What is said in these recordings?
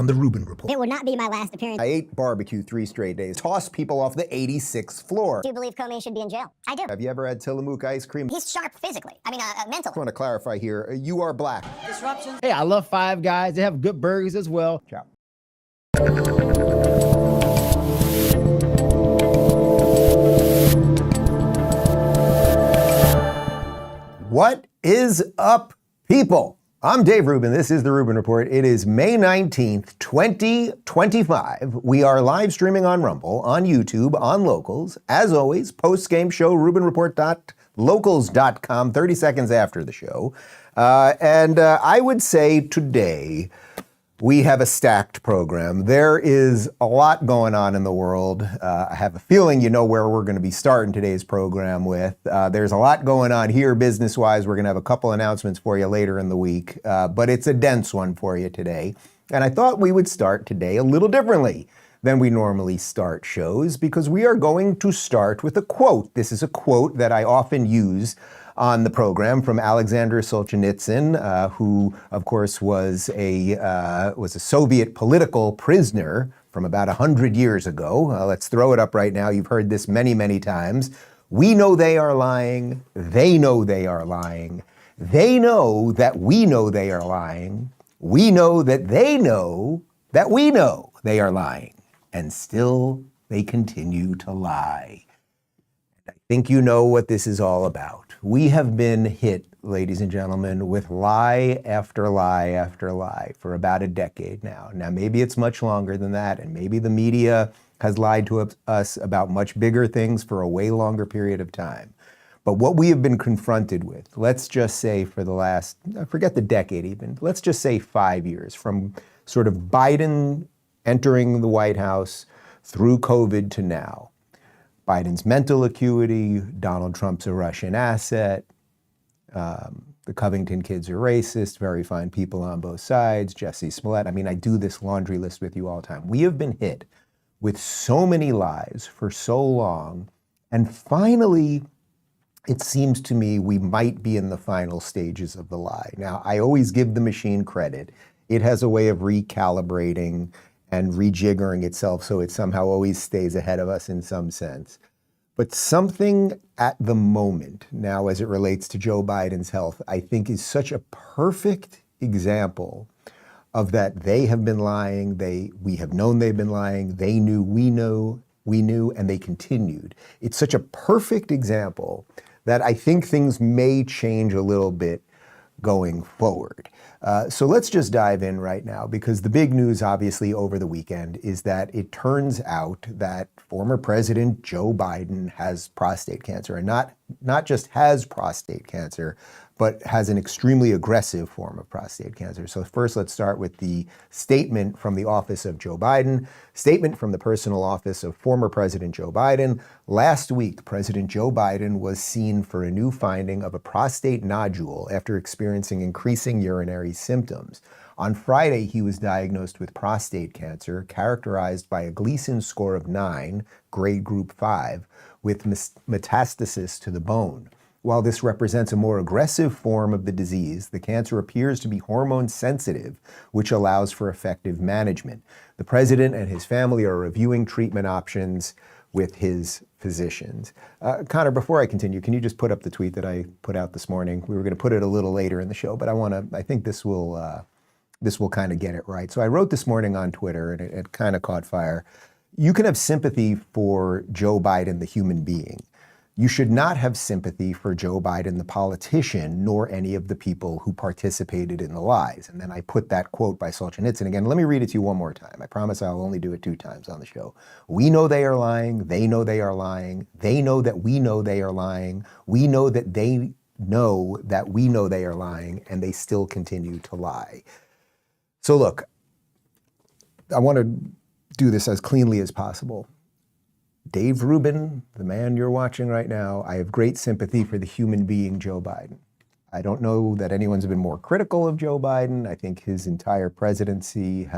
on the Rubin Report. It would not be my last appearance. I ate barbecue 3 straight days, tossed people off the 86th floor. Do you believe Comey should be in jail? I do. Have you ever had Tillamook ice cream? He's sharp physically. Mentally. I want to clarify here, you are black. Disruption. Hey, I love Five Guys. They have good burgers as well. Ciao. What is up, people? I'm Dave Rubin. This is the Rubin Report. It is May 19th, 2025. We are live streaming on Rumble, on YouTube, on Locals. As always, post-game show, rubinreport.locals.com, 30 seconds after the show. I would say today we have a stacked program. There is a lot going on in the world. I have a feeling you know where we're going to be starting today's program with. There's a lot going on here business-wise. We're going to have a couple announcements for you later in the week, but it's a dense one for you today. And I thought we would start today a little differently than we normally start shows, because we are going to start with a quote. This is a quote that I often use on the program from Alexander Solzhenitsyn, who, of course, was a Soviet political prisoner from about 100 years ago. Let's throw it up right now. You've heard this many, many times. We know they are lying. They know they are lying. They know that we know they are lying. We know that they know that we know they are lying. And still, they continue to lie. I think you know what this is all about. We have been hit, ladies and gentlemen, with lie after lie after lie for about a decade now. Now, maybe it's much longer than that, and maybe the media has lied to us about much bigger things for a way longer period of time. But what we have been confronted with, let's just say for the last, forget the decade even, let's just say 5 years, from sort of Biden entering the White House through COVID to now. Biden's mental acuity, Donald Trump's a Russian asset, the Covington kids are racist, very fine people on both sides, Jesse Smollett. I mean, I do this laundry list with you all the time. We have been hit with so many lies for so long, and finally, it seems to me we might be in the final stages of the lie. Now, I always give the machine credit. It has a way of recalibrating and rejiggering itself so it somehow always stays ahead of us in some sense. But something at the moment now as it relates to Joe Biden's health, I think is such a perfect example of that they have been lying, we have known they've been lying, they knew, we knew, and they continued. It's such a perfect example that I think things may change a little bit going forward. So let's just dive in right now, because the big news obviously over the weekend is that it turns out that former President Joe Biden has prostate cancer, and not just has prostate cancer, but has an extremely aggressive form of prostate cancer. So first, let's start with the statement from the office of Joe Biden, statement from the personal office of former President Joe Biden. Last week, President Joe Biden was seen for a new finding of a prostate nodule after experiencing increasing urinary symptoms. On Friday, he was diagnosed with prostate cancer, characterized by a Gleason score of 9, grade group 5, with metastasis to the bone. While this represents a more aggressive form of the disease, the cancer appears to be hormone sensitive, which allows for effective management. The president and his family are reviewing treatment options with his physicians. Connor, before I continue, can you just put up the tweet that I put out this morning? We were going to put it a little later in the show, but I think this will kind of get it right. So I wrote this morning on Twitter, and it kind of caught fire. You can have sympathy for Joe Biden, the human being. You should not have sympathy for Joe Biden, the politician, nor any of the people who participated in the lies. And then I put that quote by Solzhenitsyn again. Let me read it to you one more time. I promise I'll only do it 2 times on the show. We know they are lying. They know they are lying. They know that we know they are lying. We know that they know that we know they are lying, and they still continue to lie. So look, I want to do this as cleanly as possible. Dave Rubin, the man you're watching right now, I have great sympathy for the human being Joe Biden. I don't know that anyone's been more critical of Joe Biden. I think his entire presidency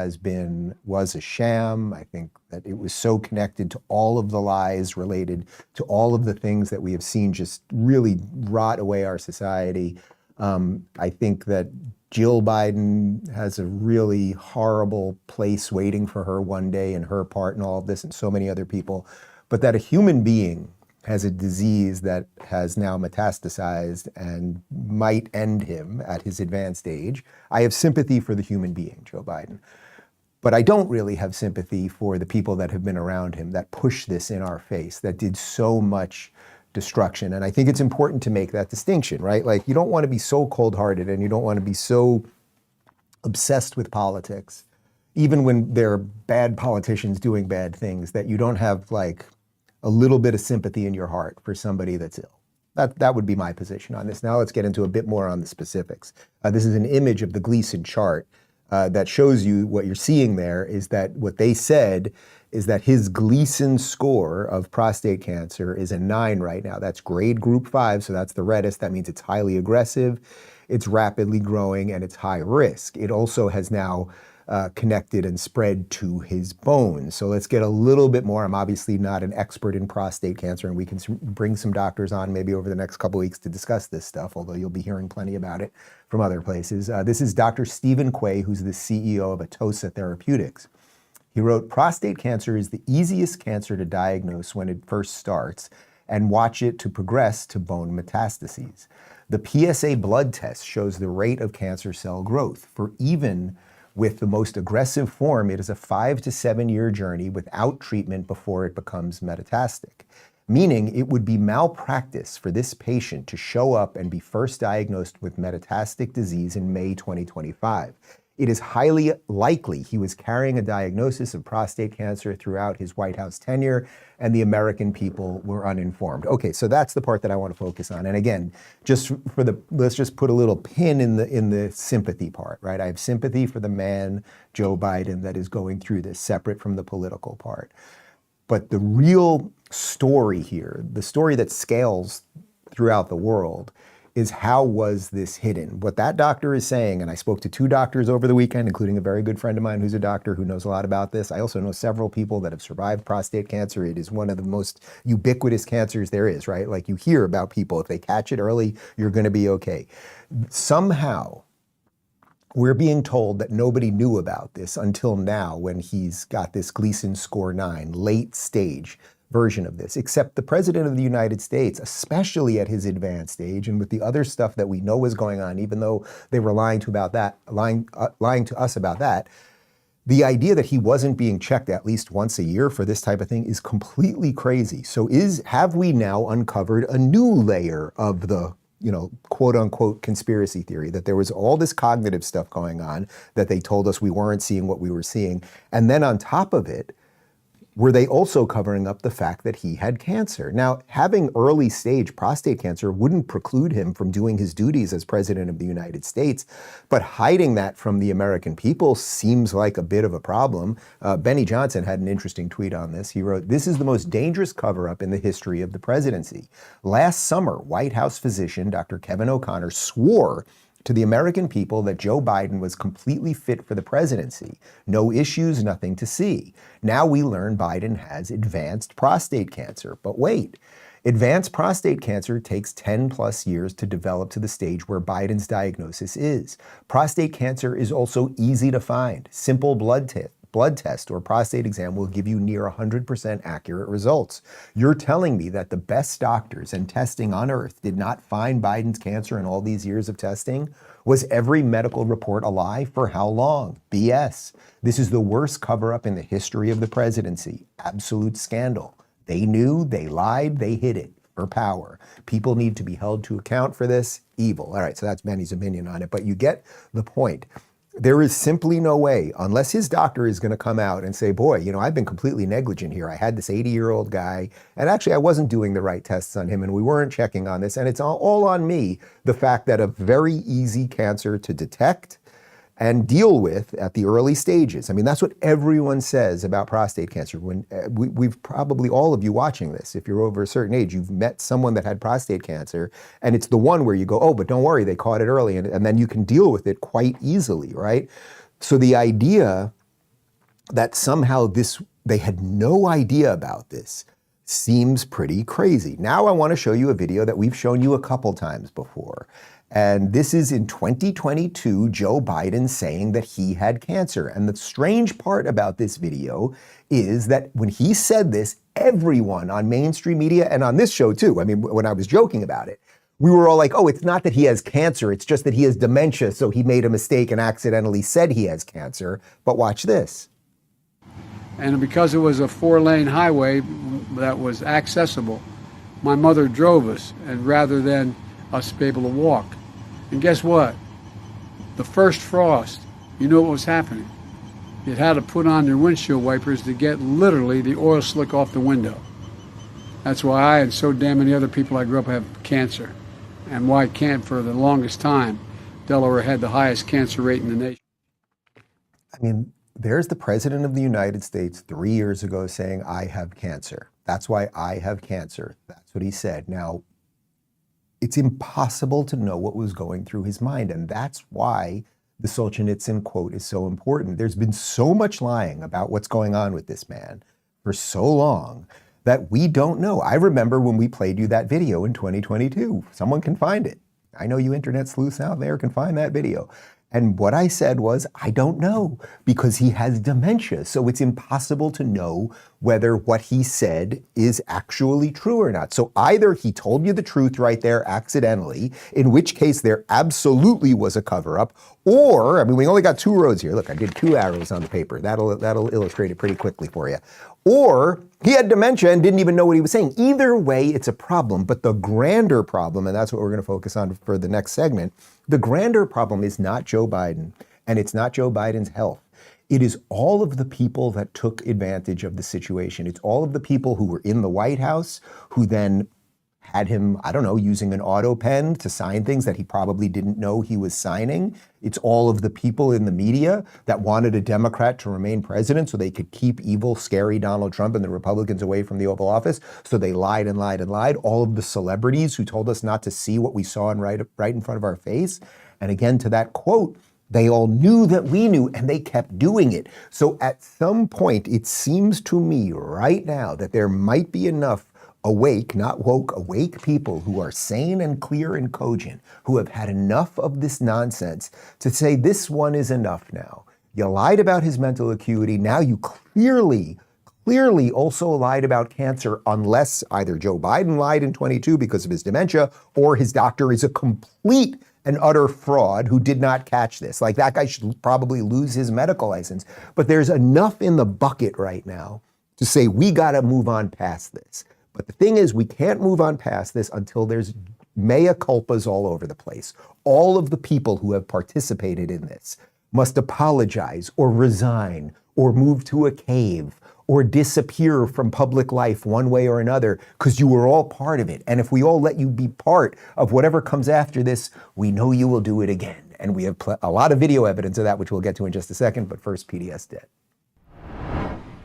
was a sham. I think that it was so connected to all of the lies related to all of the things that we have seen just really rot away our society. I think that Jill Biden has a really horrible place waiting for her one day and her part in all of this and so many other people, but that a human being has a disease that has now metastasized and might end him at his advanced age. I have sympathy for the human being, Joe Biden. But I don't really have sympathy for the people that have been around him that pushed this in our face, that did so much destruction. And I think it's important to make that distinction, right? Like, you don't want to be so cold-hearted and you don't want to be so obsessed with politics, even when there are bad politicians doing bad things, that you don't have like a little bit of sympathy in your heart for somebody that's ill. That would be my position on this. Now let's get into a bit more on the specifics. This is an image of the Gleason chart that shows you what you're seeing there is that what they said is that his Gleason score of prostate cancer is a 9 right now. That's grade group 5, so that's the reddest. That means it's highly aggressive, it's rapidly growing, and it's high risk. It also has now connected and spread to his bones. So let's get a little bit more. I'm obviously not an expert in prostate cancer, and we can bring some doctors on maybe over the next couple weeks to discuss this stuff, although you'll be hearing plenty about it from other places. This is Dr. Stephen Quay, who's the CEO of Atossa Therapeutics. He wrote, prostate cancer is the easiest cancer to diagnose when it first starts and watch it to progress to bone metastases. The PSA blood test shows the rate of cancer cell growth. For even with the most aggressive form, it is a 5 to 7 year journey without treatment before it becomes metastatic, meaning it would be malpractice for this patient to show up and be first diagnosed with metastatic disease in May 2025. It is highly likely he was carrying a diagnosis of prostate cancer throughout his White House tenure, and the American people were uninformed. Okay, so that's the part that I want to focus on. And again, let's just put a little pin in the sympathy part, right? I have sympathy for the man, Joe Biden, that is going through this, separate from the political part. But the real story here, the story that scales throughout the world, is how was this hidden? What that doctor is saying, and I spoke to 2 doctors over the weekend, including a very good friend of mine who's a doctor who knows a lot about this. I also know several people that have survived prostate cancer. It is one of the most ubiquitous cancers there is, right? Like, you hear about people, if they catch it early, you're gonna be okay. Somehow, we're being told that nobody knew about this until now, when he's got this Gleason score 9, late stage version of this, except the President of the United States, especially at his advanced age and with the other stuff that we know is going on, even though they were lying to us about that, the idea that he wasn't being checked at least once a year for this type of thing is completely crazy. So have we now uncovered a new layer of the, quote unquote conspiracy theory, that there was all this cognitive stuff going on, that they told us we weren't seeing what we were seeing, and then on top of it, were they also covering up the fact that he had cancer? Now, having early stage prostate cancer wouldn't preclude him from doing his duties as President of the United States, but hiding that from the American people seems like a bit of a problem. Benny Johnson had an interesting tweet on this. He wrote, "This is the most dangerous cover-up in the history of the presidency. Last summer, White House physician Dr. Kevin O'Connor swore to the American people that Joe Biden was completely fit for the presidency. No issues, nothing to see. Now we learn Biden has advanced prostate cancer. But wait, advanced prostate cancer takes 10 plus years to develop to the stage where Biden's diagnosis is. Prostate cancer is also easy to find. Simple blood test or prostate exam will give you near 100% accurate results. You're telling me that the best doctors and testing on earth did not find Biden's cancer in all these years of testing? Was every medical report a lie? For how long? BS. This is the worst cover-up in the history of the presidency. Absolute scandal. They knew, they lied, they hid it for power. People need to be held to account for this. Evil." All right, so that's Benny's opinion on it, but you get the point. There is simply no way, unless his doctor is going to come out and say, boy, I've been completely negligent here. I had this 80-year-old guy, and actually I wasn't doing the right tests on him, and we weren't checking on this, and it's all on me, the fact that a very easy cancer to detect and deal with at the early stages. I mean, that's what everyone says about prostate cancer. When we've probably, all of you watching this, if you're over a certain age, you've met someone that had prostate cancer, and it's the one where you go, oh, but don't worry, they caught it early, and then you can deal with it quite easily, right? So the idea that somehow they had no idea about this seems pretty crazy. Now I want to show you a video that we've shown you a couple times before. And this is in 2022, Joe Biden saying that he had cancer. And the strange part about this video is that when he said this, everyone on mainstream media and on this show too, I mean, when I was joking about it, we were all like, oh, it's not that he has cancer, it's just that he has dementia, so he made a mistake and accidentally said he has cancer. But watch this. And because it was a 4-lane highway that was accessible, my mother drove us, and rather than us be able to walk. And guess what? The first frost, you know what was happening. You had to put on your windshield wipers to get literally the oil slick off the window. That's why I and so damn many other people I grew up have cancer. And why can't, for the longest time, Delaware had the highest cancer rate in the nation. I mean, there's the president of the United States 3 years ago saying, I have cancer. That's why I have cancer. That's what he said. Now, it's impossible to know what was going through his mind. And that's why the Solzhenitsyn quote is so important. There's been so much lying about what's going on with this man for so long that we don't know. I remember when we played you that video in 2022. Someone can find it. I know you internet sleuths out there can find that video. And what I said was, I don't know, because he has dementia. So it's impossible to know whether what he said is actually true or not. So either he told you the truth right there accidentally, in which case there absolutely was a cover-up, or, I mean, we only got two roads here. Look, I did 2 arrows on the paper. That'll illustrate it pretty quickly for you. Or he had dementia and didn't even know what he was saying. Either way, it's a problem. But the grander problem, and that's what we're going to focus on for the next segment, the grander problem is not Joe Biden, and it's not Joe Biden's health. It is all of the people that took advantage of the situation. It's all of the people who were in the White House who then had him, I don't know, using an auto pen to sign things that he probably didn't know he was signing. It's all of the people in the media that wanted a Democrat to remain president so they could keep evil, scary Donald Trump and the Republicans away from the Oval Office. So they lied and lied and lied. All of the celebrities who told us not to see what we saw right in front of our face. And again, to that quote, they all knew that we knew, and they kept doing it. So at some point, it seems to me right now that there might be enough awake, not woke, awake people who are sane and clear and cogent, who have had enough of this nonsense to say this one is enough now. You lied about his mental acuity. Now you clearly also lied about cancer, unless either Joe Biden lied in 22 because of his dementia, or his doctor is a complete and utter fraud who did not catch this. Like, that guy should probably lose his medical license. But there's enough in the bucket right now to say we got to move on past this. But the thing is, we can't move on past this until there's mea culpas all over the place. All of the people who have participated in this must apologize or resign or move to a cave or disappear from public life one way or another, because you were all part of it. And if we all let you be part of whatever comes after this, we know you will do it again. And we have a lot of video evidence of that, which we'll get to in just a second. But first, PDS debt.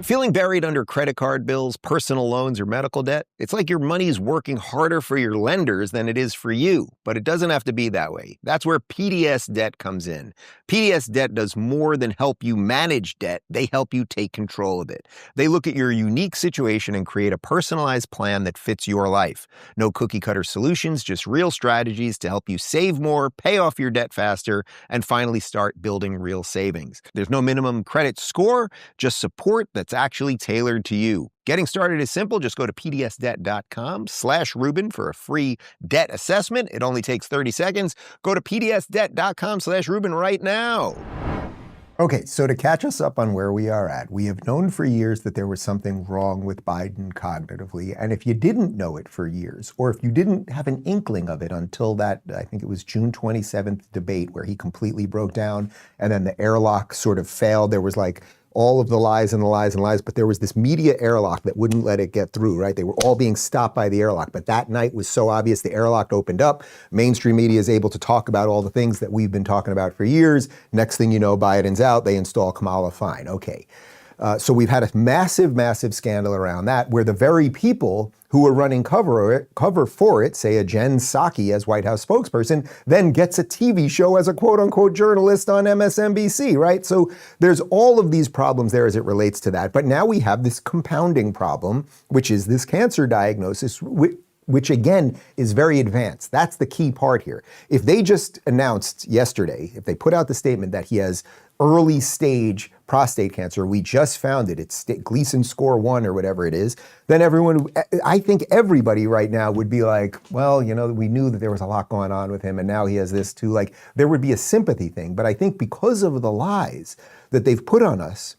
Feeling buried under credit card bills, personal loans, or medical debt? It's like your money's working harder for your lenders than it is for you, but it doesn't have to be that way. That's where PDS Debt comes in. PDS Debt does more than help you manage debt. They help you take control of it. They look at your unique situation and create a personalized plan that fits your life. No cookie-cutter solutions, just real strategies to help you save more, pay off your debt faster, and finally start building real savings. There's no minimum credit score, just support that's actually tailored to you. Getting started is simple. Just go to pdsdebt.com/Rubin for a free debt assessment. It only takes 30 seconds. Go to pdsdebt.com/Rubin right now. Okay, so to catch us up on where we are at, we have known for years that there was something wrong with Biden cognitively. And if you didn't know it for years, or if you didn't have an inkling of it until that, I think it was June 27th debate where he completely broke down and then the airlock sort of failed. There was like all of the lies and the lies and lies, but there was this media airlock that wouldn't let it get through, right? They were all being stopped by the airlock, but that night was so obvious the airlock opened up. Mainstream media is able to talk about all the things that we've been talking about for years. Next thing you know, Biden's out, they install Kamala, fine, okay. So we've had a massive, massive scandal around that, where the very people who were running cover for it, say a Jen Psaki as White House spokesperson, then gets a TV show as a quote unquote journalist on MSNBC, right? So there's all of these problems there as it relates to that. But now we have this compounding problem, which is this cancer diagnosis, which again is very advanced. That's the key part here. If they just announced yesterday, if they put out the statement that he has early stage prostate cancer, we just found it, it's Gleason score 1 or whatever it is, then I think everybody right now would be like, well, we knew that there was a lot going on with him and now he has this too. Like, there would be a sympathy thing. But I think because of the lies that they've put on us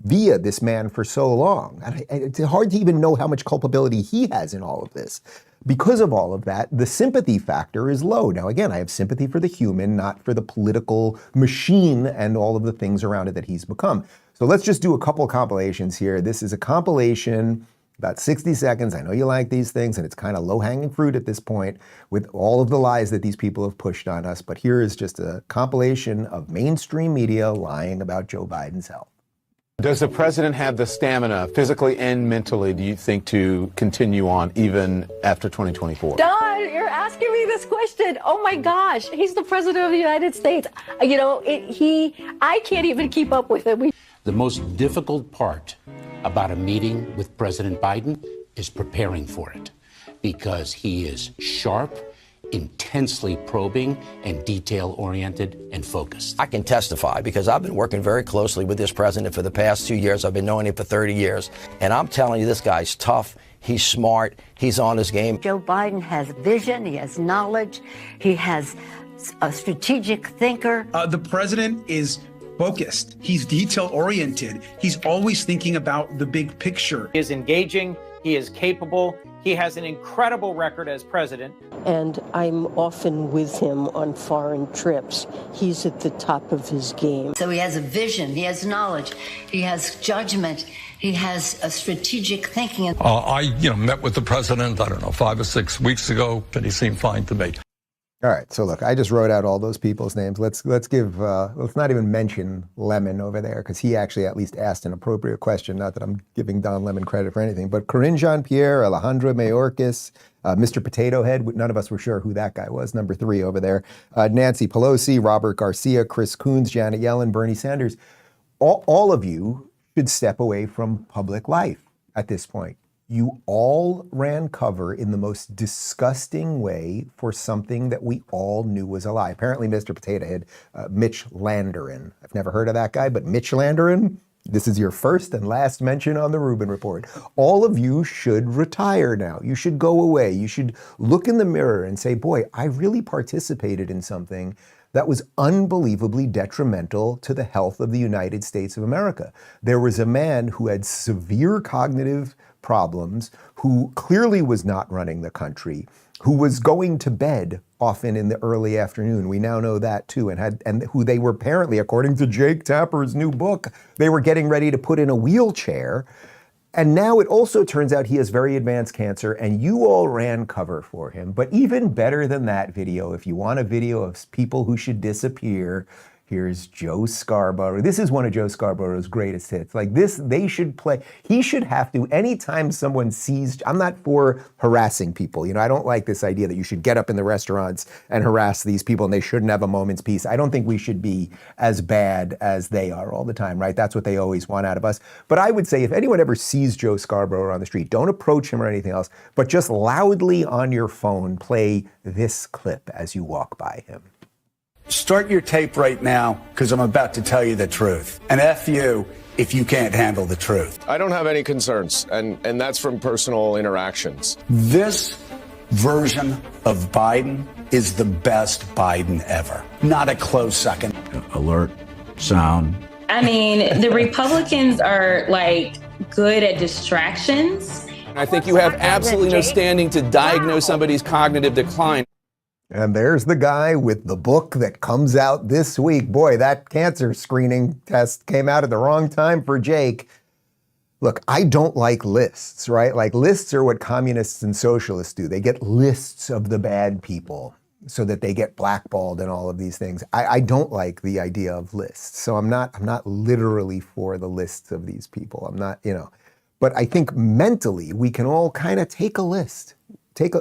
via this man for so long, it's hard to even know how much culpability he has in all of this. Because of all of that, the sympathy factor is low. Now, again, I have sympathy for the human, not for the political machine and all of the things around it that he's become. So let's just do a couple compilations here. This is a compilation, about 60 seconds. I know you like these things, and it's kind of low-hanging fruit at this point with all of the lies that these people have pushed on us. But here is just a compilation of mainstream media lying about Joe Biden's health. Does the president have the stamina, physically and mentally, do you think, to continue on even after 2024? Don, you're asking me this question. Oh my gosh, he's the president of the United States. I can't even keep up with him. The most difficult part about a meeting with President Biden is preparing for it, because he is sharp, intensely probing, and detail-oriented and focused. I can testify because I've been working very closely with this president for the past 2 years. I've been knowing him for 30 years. And I'm telling you, this guy's tough. He's smart. He's on his game. Joe Biden has vision. He has knowledge. He has a strategic thinker. The president is focused. He's detail-oriented. He's always thinking about the big picture. He is engaging. He is capable. He has an incredible record as president. And I'm often with him on foreign trips. He's at the top of his game. So he has a vision. He has knowledge. He has judgment. He has a strategic thinking. I met with the president, 5 or 6 weeks ago, and he seemed fine to me. All right, so look, I just wrote out all those people's names. Let's not even mention Lemon over there, because he actually at least asked an appropriate question. Not that I'm giving Don Lemon credit for anything, but Corinne Jean-Pierre, Alejandra Mayorkas, Mr. Potato Head, none of us were sure who that guy was, number 3 over there, Nancy Pelosi, Robert Garcia, Chris Coons, Janet Yellen, Bernie Sanders. All of you should step away from public life at this point. You all ran cover in the most disgusting way for something that we all knew was a lie. Apparently, Mr. Potato Head, Mitch Landerin. I've never heard of that guy, but Mitch Landerin, this is your first and last mention on the Rubin Report. All of you should retire now. You should go away. You should look in the mirror and say, boy, I really participated in something that was unbelievably detrimental to the health of the United States of America. There was a man who had severe cognitive problems, who clearly was not running the country, who was going to bed often in the early afternoon. We now know that too, and who they were apparently, according to Jake Tapper's new book, they were getting ready to put in a wheelchair. And now it also turns out he has very advanced cancer, and you all ran cover for him. But even better than that video, if you want a video of people who should disappear, here's Joe Scarborough. This is one of Joe Scarborough's greatest hits. Like this, they should play. He should have to, anytime someone sees, I'm not for harassing people. I don't like this idea that you should get up in the restaurants and harass these people and they shouldn't have a moment's peace. I don't think we should be as bad as they are all the time, right? That's what they always want out of us. But I would say if anyone ever sees Joe Scarborough on the street, don't approach him or anything else, but just loudly on your phone, play this clip as you walk by him. Start your tape right now, because I'm about to tell you the truth. And F you if you can't handle the truth. I don't have any concerns, and that's from personal interactions. This version of Biden is the best Biden ever. Not a close second. Alert, sound. I mean, the Republicans are good at distractions. I think you have absolutely no standing to diagnose somebody's cognitive decline. And there's the guy with the book that comes out this week. Boy, that cancer screening test came out at the wrong time for Jake. Look, I don't like lists, right? Like lists are what communists and socialists do. They get lists of the bad people so that they get blackballed and all of these things. I don't like the idea of lists. So I'm not literally for the lists of these people. I'm not, but I think mentally we can all kind of take a list, take a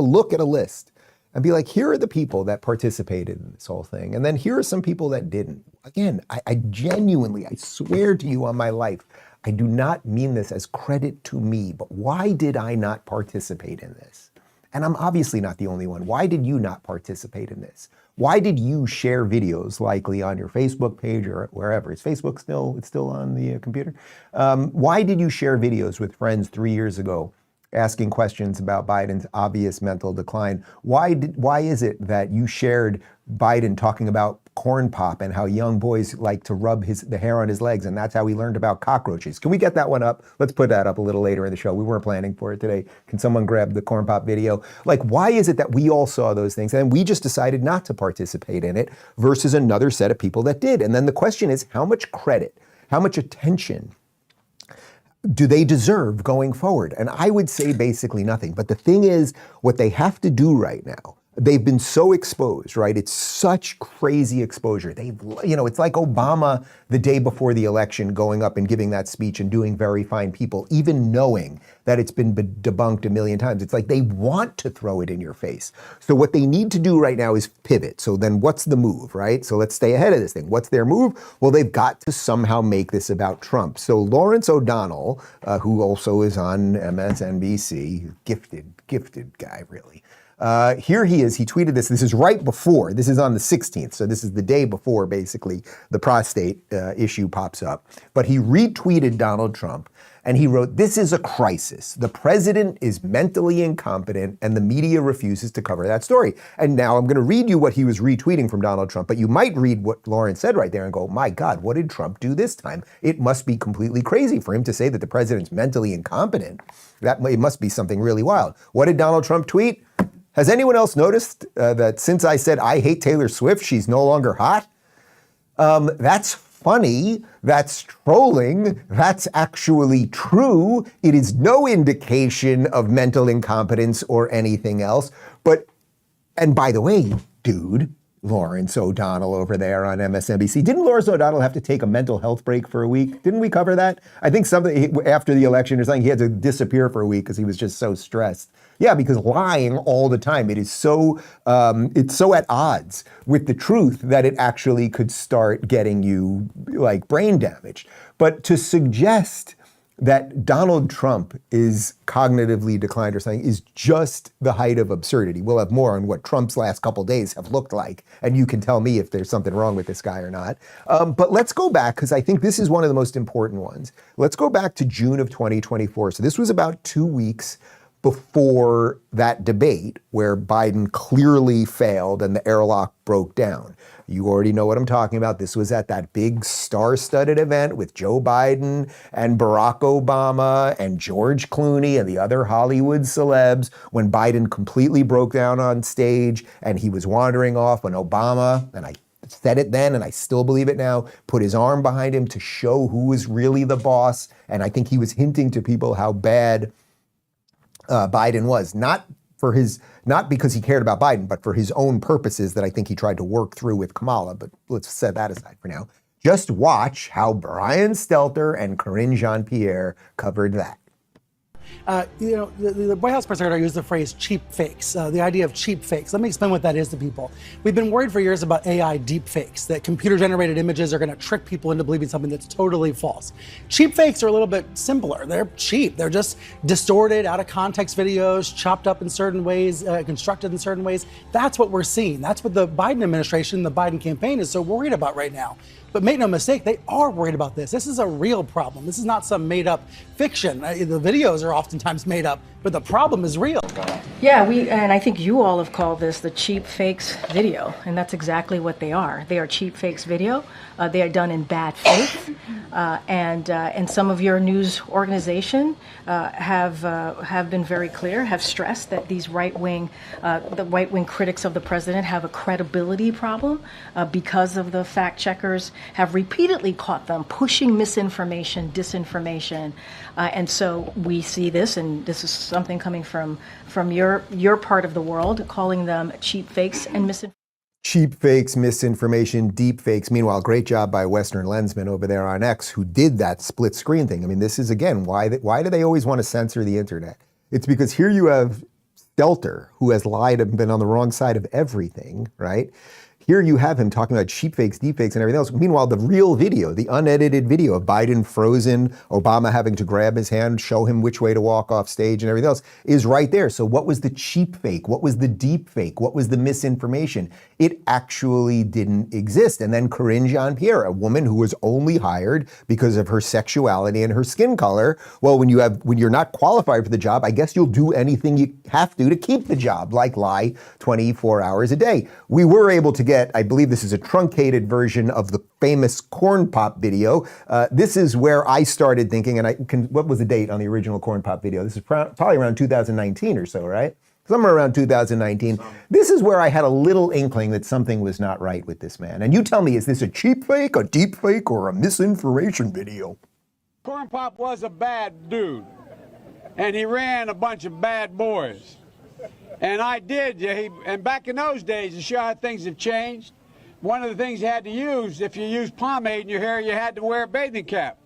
look at a list. And be like, here are the people that participated in this whole thing. And then here are some people that didn't. Again, I genuinely, I swear to you on my life, I do not mean this as credit to me, but why did I not participate in this? And I'm obviously not the only one. Why did you not participate in this? Why did you share videos likely on your Facebook page or wherever? Is Facebook still, it's still on the computer? Why did you share videos with friends 3 years ago asking questions about Biden's obvious mental decline? Why is it that you shared Biden talking about corn pop and how young boys like to rub the hair on his legs, and that's how he learned about cockroaches? Can we get that one up? Let's put that up a little later in the show. We weren't planning for it today. Can someone grab the corn pop video? Like, why is it that we all saw those things and we just decided not to participate in it versus another set of people that did? And then the question is, how much credit, how much attention do they deserve going forward? And I would say basically nothing. But the thing is, what they have to do right now, they've been so exposed, right? It's such crazy exposure. It's like Obama the day before the election going up and giving that speech and doing very fine people, even knowing that it's been debunked a million times. It's like they want to throw it in your face. So what they need to do right now is pivot. So then what's the move, right? So let's stay ahead of this thing. What's their move? Well, they've got to somehow make this about Trump. So Lawrence O'Donnell, who also is on MSNBC, gifted guy, really. Here he is. He tweeted this. This is right before. This is on the 16th. So this is the day before, basically, the prostate issue pops up. But he retweeted Donald Trump and he wrote, "This is a crisis. The president is mentally incompetent and the media refuses to cover that story." And now I'm going to read you what he was retweeting from Donald Trump. But you might read what Lawrence said right there and go, my God, what did Trump do this time? It must be completely crazy for him to say that the president's mentally incompetent. It must be something really wild. What did Donald Trump tweet? Has anyone else noticed that since I said I hate Taylor Swift, she's no longer hot? That's funny. That's trolling. That's actually true. It is no indication of mental incompetence or anything else. And by the way, dude, Lawrence O'Donnell over there on MSNBC. Didn't Lawrence O'Donnell have to take a mental health break for a week? Didn't we cover that? I think something after the election or something, he had to disappear for a week because he was just so stressed. Yeah, because lying all the time, it's so at odds with the truth that it actually could start getting you like brain damage. But to suggest that Donald Trump is cognitively declined or something is just the height of absurdity. We'll have more on what Trump's last couple days have looked like, and you can tell me if there's something wrong with this guy or not. But let's go back, because I think this is one of the most important ones. Let's go back to June of 2024. So this was about 2 weeks before that debate where Biden clearly failed and the airlock broke down. You already know what I'm talking about. This was at that big star-studded event with Joe Biden and Barack Obama and George Clooney and the other Hollywood celebs when Biden completely broke down on stage and he was wandering off when Obama, and I said it then and I still believe it now, put his arm behind him to show who was really the boss. And I think he was hinting to people how bad Biden was, not because he cared about Biden, but for his own purposes that I think he tried to work through with Kamala. But let's set that aside for now. Just watch how Brian Stelter and Karine Jean-Pierre covered that. The White House press secretary used the phrase cheap fakes, the idea of cheap fakes. Let me explain what that is to people. We've been worried for years about AI deep fakes, that computer-generated images are going to trick people into believing something that's totally false. Cheap fakes are a little bit simpler. They're cheap. They're just distorted, out of context videos, chopped up in certain ways, constructed in certain ways. That's what we're seeing. That's what the Biden administration, the Biden campaign is so worried about right now. But make no mistake, they are worried about this. This is a real problem. This is not some made-up fiction. The videos are oftentimes made up, but the problem is real. Yeah, and I think you all have called this the cheap fakes video, and that's exactly what they are. They are cheap fakes video. They are done in bad faith, and some of your news organization have been very clear, have stressed that these the right-wing critics of the president have a credibility problem because of the fact checkers have repeatedly caught them pushing misinformation, disinformation, and so we see this, and this is something coming from your part of the world, calling them cheap fakes and misinformation. Cheap fakes, misinformation, deep fakes. Meanwhile, great job by Western Lensman over there on X who did that split screen thing. I mean, this is, again, why do they always want to censor the internet? It's because here you have Stelter, who has lied and been on the wrong side of everything, right? here you have him talking about cheap fakes, deep fakes, and everything else. Meanwhile, the real video, the unedited video of Biden frozen, Obama having to grab his hand, show him which way to walk off stage and everything else is right there. So what was the cheap fake? What was the deep fake? What was the misinformation? It actually didn't exist. And then Corinne Jean-Pierre, a woman who was only hired because of her sexuality and her skin color. Well, when you're not qualified for the job, I guess you'll do anything you have to keep the job, like lie 24 hours a day. We were able to get, I believe this is a truncated version of the famous corn pop video. This is where I started thinking, and what was the date on the original corn pop video? This is probably around 2019 or so, right? Somewhere around 2019. This is where I had a little inkling that something was not right with this man. And you tell me, is this a cheap fake, a deep fake, or a misinformation video? Corn Pop was a bad dude, and he ran a bunch of bad boys. And I did, and back in those days, to show how things have changed, one of the things you had to use, if you used pomade in your hair, you had to wear a bathing cap.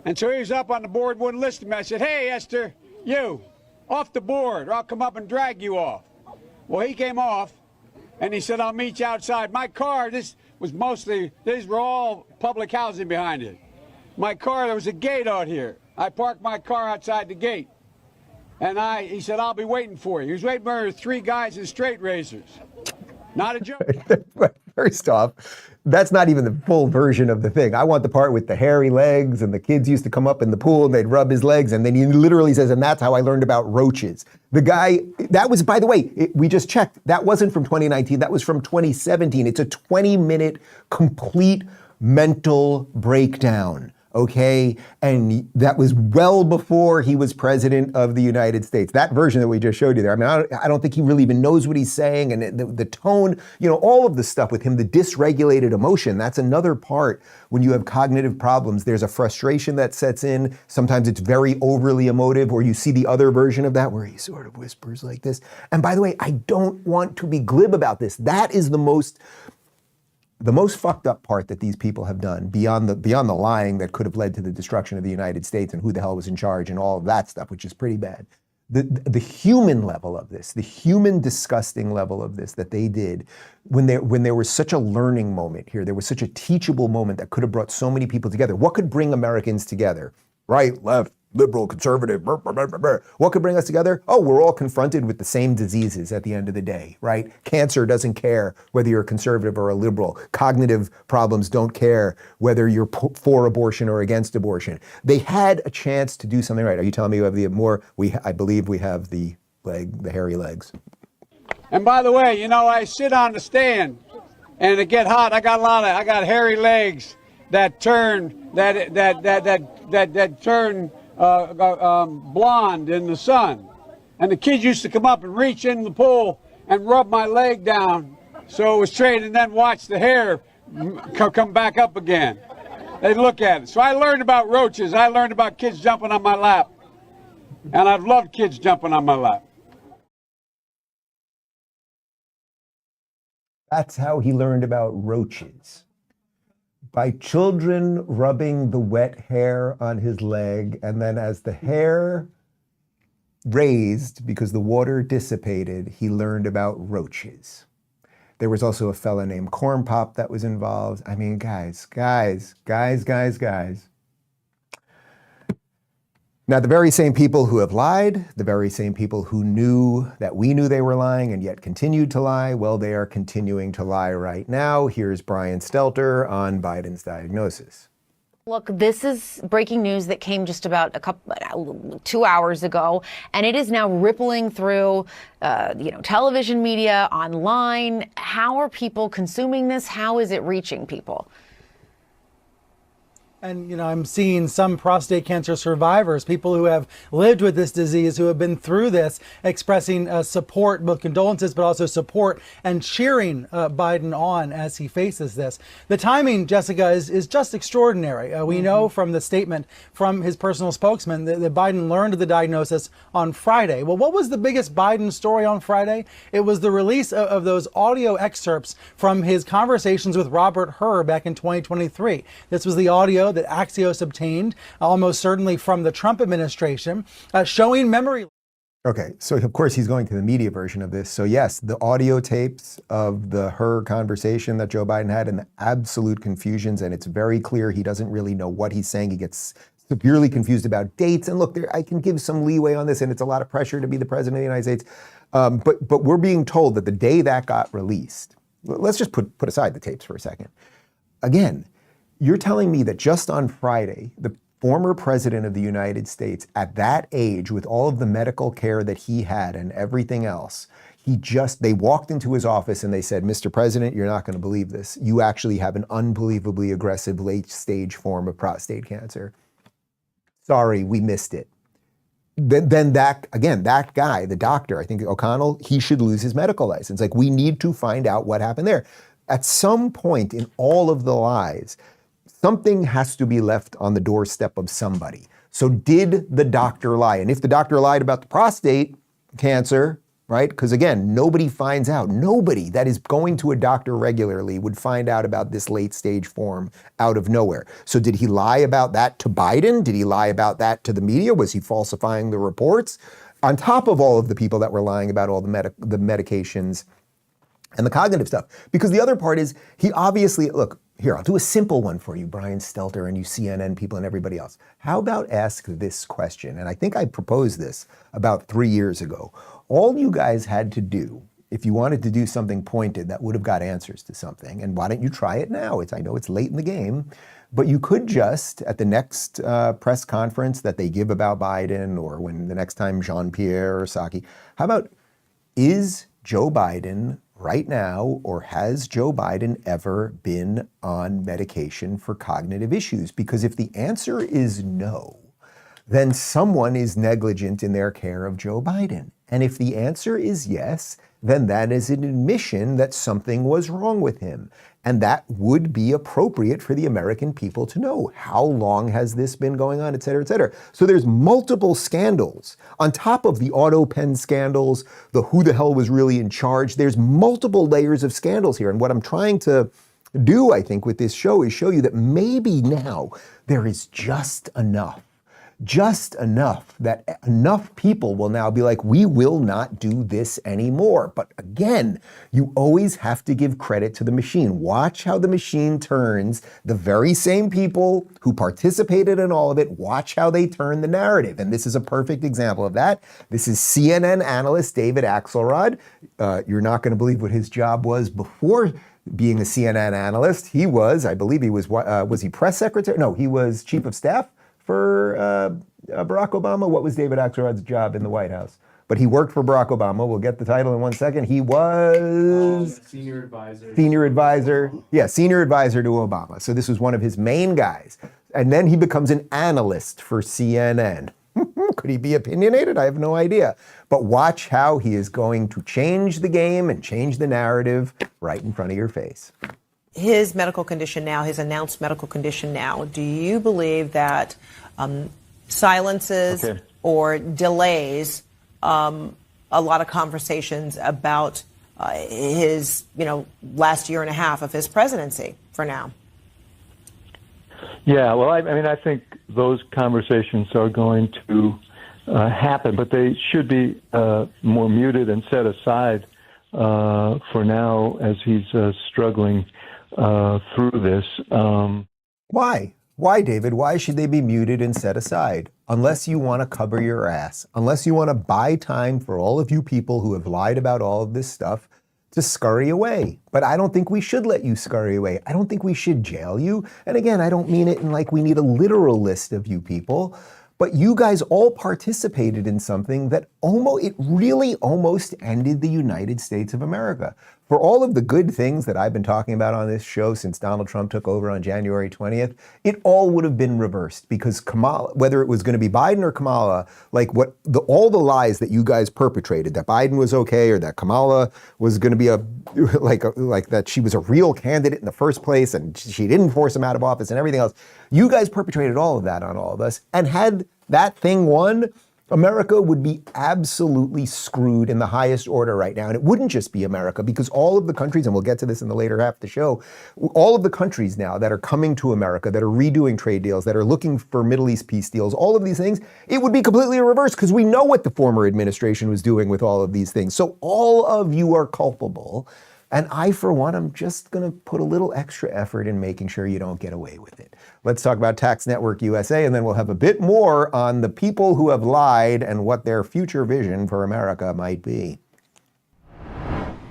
And so he was up on the board, wouldn't listen to me. I said, hey, Esther, you, off the board, or I'll come up and drag you off. Well, he came off, and he said, I'll meet you outside. My car, these were all public housing behind it. My car, there was a gate out here. I parked my car outside the gate. And he said, I'll be waiting for you. He was waiting for 3 guys in straight razors. Not a joke. First off, that's not even the full version of the thing. I want the part with the hairy legs, and the kids used to come up in the pool and they'd rub his legs, and then he literally says, and that's how I learned about roaches. The guy, that was, by the way, we just checked, that wasn't from 2019, that was from 2017. It's a 20-minute complete mental breakdown. Okay, and that was well before he was president of the United States. That version that we just showed you there, I mean, I don't think he really even knows what he's saying, and the tone, all of the stuff with him, the dysregulated emotion, that's another part when you have cognitive problems. There's a frustration that sets in. Sometimes it's very overly emotive, or you see the other version of that where he sort of whispers like this. And by the way, I don't want to be glib about this. That is the most fucked up part that these people have done, beyond the lying that could have led to the destruction of the United States and who the hell was in charge and all of that stuff, which is pretty bad. The human level of this, the human disgusting level of this that they did, when there was such a learning moment here, there was such a teachable moment that could have brought so many people together. What could bring Americans together? Right, left, liberal, conservative, what could bring us together? Oh, we're all confronted with the same diseases at the end of the day, right? Cancer doesn't care whether you're a conservative or a liberal. Cognitive problems don't care whether you're for abortion or against abortion. They had a chance to do something right. Are you telling me you have I believe we have the hairy legs. And by the way, I sit on the stand, and it get hot. I got hairy legs that turn blonde in the sun. And the kids used to come up and reach in the pool and rub my leg down so it was straight, and then watch the hair come back up again. They'd look at it. So I learned about roaches. I learned about kids jumping on my lap. And I've loved kids jumping on my lap. That's how he learned about roaches. By children rubbing the wet hair on his leg, and then as the hair raised because the water dissipated, he learned about roaches. There was also a fella named Corn Pop that was involved. I mean, guys. Now, the very same people who have lied, the very same people who knew that we knew they were lying and yet continued to lie, well, they are continuing to lie right now. Here's Brian Stelter on Biden's diagnosis. Look, this is breaking news that came just about 2 hours ago, and it is now rippling through, television media, online. How are people consuming this? How is it reaching people? And, I'm seeing some prostate cancer survivors, people who have lived with this disease, who have been through this, expressing support, both condolences, but also support and cheering Biden on as he faces this. The timing, Jessica, is just extraordinary. We know from the statement from his personal spokesman that Biden learned of the diagnosis on Friday. Well, what was the biggest Biden story on Friday? It was the release of those audio excerpts from his conversations with Robert Hur back in 2023. This was the audio that Axios obtained, almost certainly from the Trump administration, showing memory Okay, so of course he's going to the media version of this. So yes, the audio tapes of her conversation that Joe Biden had and the absolute confusions, and it's very clear he doesn't really know what he's saying. He gets severely confused about dates. And look, I can give some leeway on this, and it's a lot of pressure to be the president of the United States. But we're being told that the day that got released, let's just put aside the tapes for a second. Again, you're telling me that just on Friday, the former president of the United States at that age, with all of the medical care that he had and everything else, they walked into his office and they said, Mr. President, you're not going to believe this. You actually have an unbelievably aggressive late stage form of prostate cancer. Sorry, we missed it. Then that guy, the doctor, I think O'Connell, he should lose his medical license. Like, we need to find out what happened there. At some point in all of the lies, something has to be left on the doorstep of somebody. So did the doctor lie? And if the doctor lied about the prostate cancer, right? Because again, nobody finds out. Nobody that is going to a doctor regularly would find out about this late stage form out of nowhere. So did he lie about that to Biden? Did he lie about that to the media? Was he falsifying the reports? On top of all of the people that were lying about all the medications and the cognitive stuff. Because the other part is, he obviously, look, here, I'll do a simple one for you, Brian Stelter, and you CNN people and everybody else. How about ask this question? And I think I proposed this about 3 years ago. All you guys had to do, if you wanted to do something pointed that would have got answers to something, and why don't you try it now? I know it's late in the game, but you could just, at the next press conference that they give about Biden, or when the next time Jean-Pierre or Psaki, how about, is Joe Biden right now, or has Joe Biden ever been on medication for cognitive issues? Because if the answer is no, then someone is negligent in their care of Joe Biden. And if the answer is yes, then that is an admission that something was wrong with him. And that would be appropriate for the American people to know. How long has this been going on, et cetera, et cetera. So there's multiple scandals. On top of the auto pen scandals, the who the hell was really in charge, there's multiple layers of scandals here. And what I'm trying to do, I think, with this show is show you that maybe now there is just enough that enough people will now be like, we will not do this anymore. But again, you always have to give credit to the machine. Watch how the machine turns. The very same people who participated in all of it, watch how they turn the narrative. And this is a perfect example of that. This is CNN analyst David Axelrod. You're not going to believe what his job was before being a CNN analyst. He was, I believe he was he press secretary? No, he was chief of staff for Barack Obama. What was David Axelrod's job in the White House? But he worked for Barack Obama. We'll get the title in 1 second. He was senior advisor. Senior advisor. Yeah, senior advisor to Obama. So this was one of his main guys. And then he becomes an analyst for CNN. Could he be opinionated? I have no idea. But watch how he is going to change the game and change the narrative right in front of your face. His medical condition now, his announced medical condition now, do you believe that silences or delays a lot of conversations about his, last year and a half of his presidency for now? Yeah, well, I mean, I think those conversations are going to happen, but they should be more muted and set aside for now as he's struggling through this. Why? Why, David? Why should they be muted and set aside? Unless you want to cover your ass. Unless you want to buy time for all of you people who have lied about all of this stuff to scurry away. But I don't think we should let you scurry away. I don't think we should jail you. And again, I don't mean it in like we need a literal list of you people. But you guys all participated in something that really almost ended the United States of America. For all of the good things that I've been talking about on this show since Donald Trump took over on January 20th, it all would have been reversed because Kamala, whether it was going to be Biden or Kamala, like all the lies that you guys perpetrated, that Biden was okay or that Kamala was going to be like that she was a real candidate in the first place and she didn't force him out of office and everything else, you guys perpetrated all of that on all of us. And had that thing won, America would be absolutely screwed in the highest order right now. And it wouldn't just be America, because all of the countries, and we'll get to this in the later half of the show, all of the countries now that are coming to America, that are redoing trade deals, that are looking for Middle East peace deals, all of these things, it would be completely reversed, because we know what the former administration was doing with all of these things. So all of you are culpable. And I, for one, am just going to put a little extra effort in making sure you don't get away with it. Let's talk about Tax Network USA, and then we'll have a bit more on the people who have lied and what their future vision for America might be.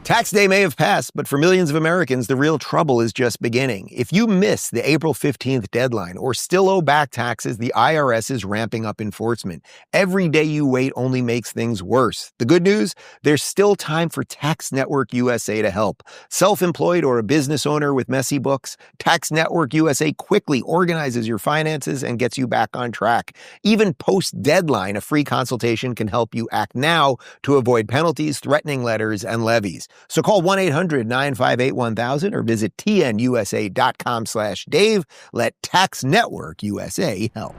Tax day may have passed, but for millions of Americans, the real trouble is just beginning. If you miss the April 15th deadline or still owe back taxes, the IRS is ramping up enforcement. Every day you wait only makes things worse. The good news? There's still time for Tax Network USA to help. Self-employed or a business owner with messy books? Tax Network USA quickly organizes your finances and gets you back on track. Even post-deadline, a free consultation can help you act now to avoid penalties, threatening letters, and levies. So call 1-800-958-1000 or visit tnusa.com/Dave. Let Tax Network USA help.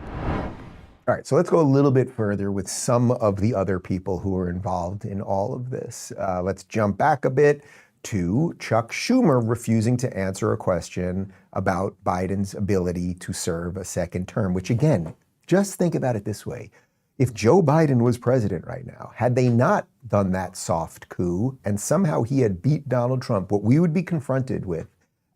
All right, so let's go a little bit further with some of the other people who are involved in all of this. Let's jump back a bit to Chuck Schumer refusing to answer a question about Biden's ability to serve a second term, which again, just think about it this way. If Joe Biden was president right now, had they not done that soft coup and somehow he had beat Donald Trump, what we would be confronted with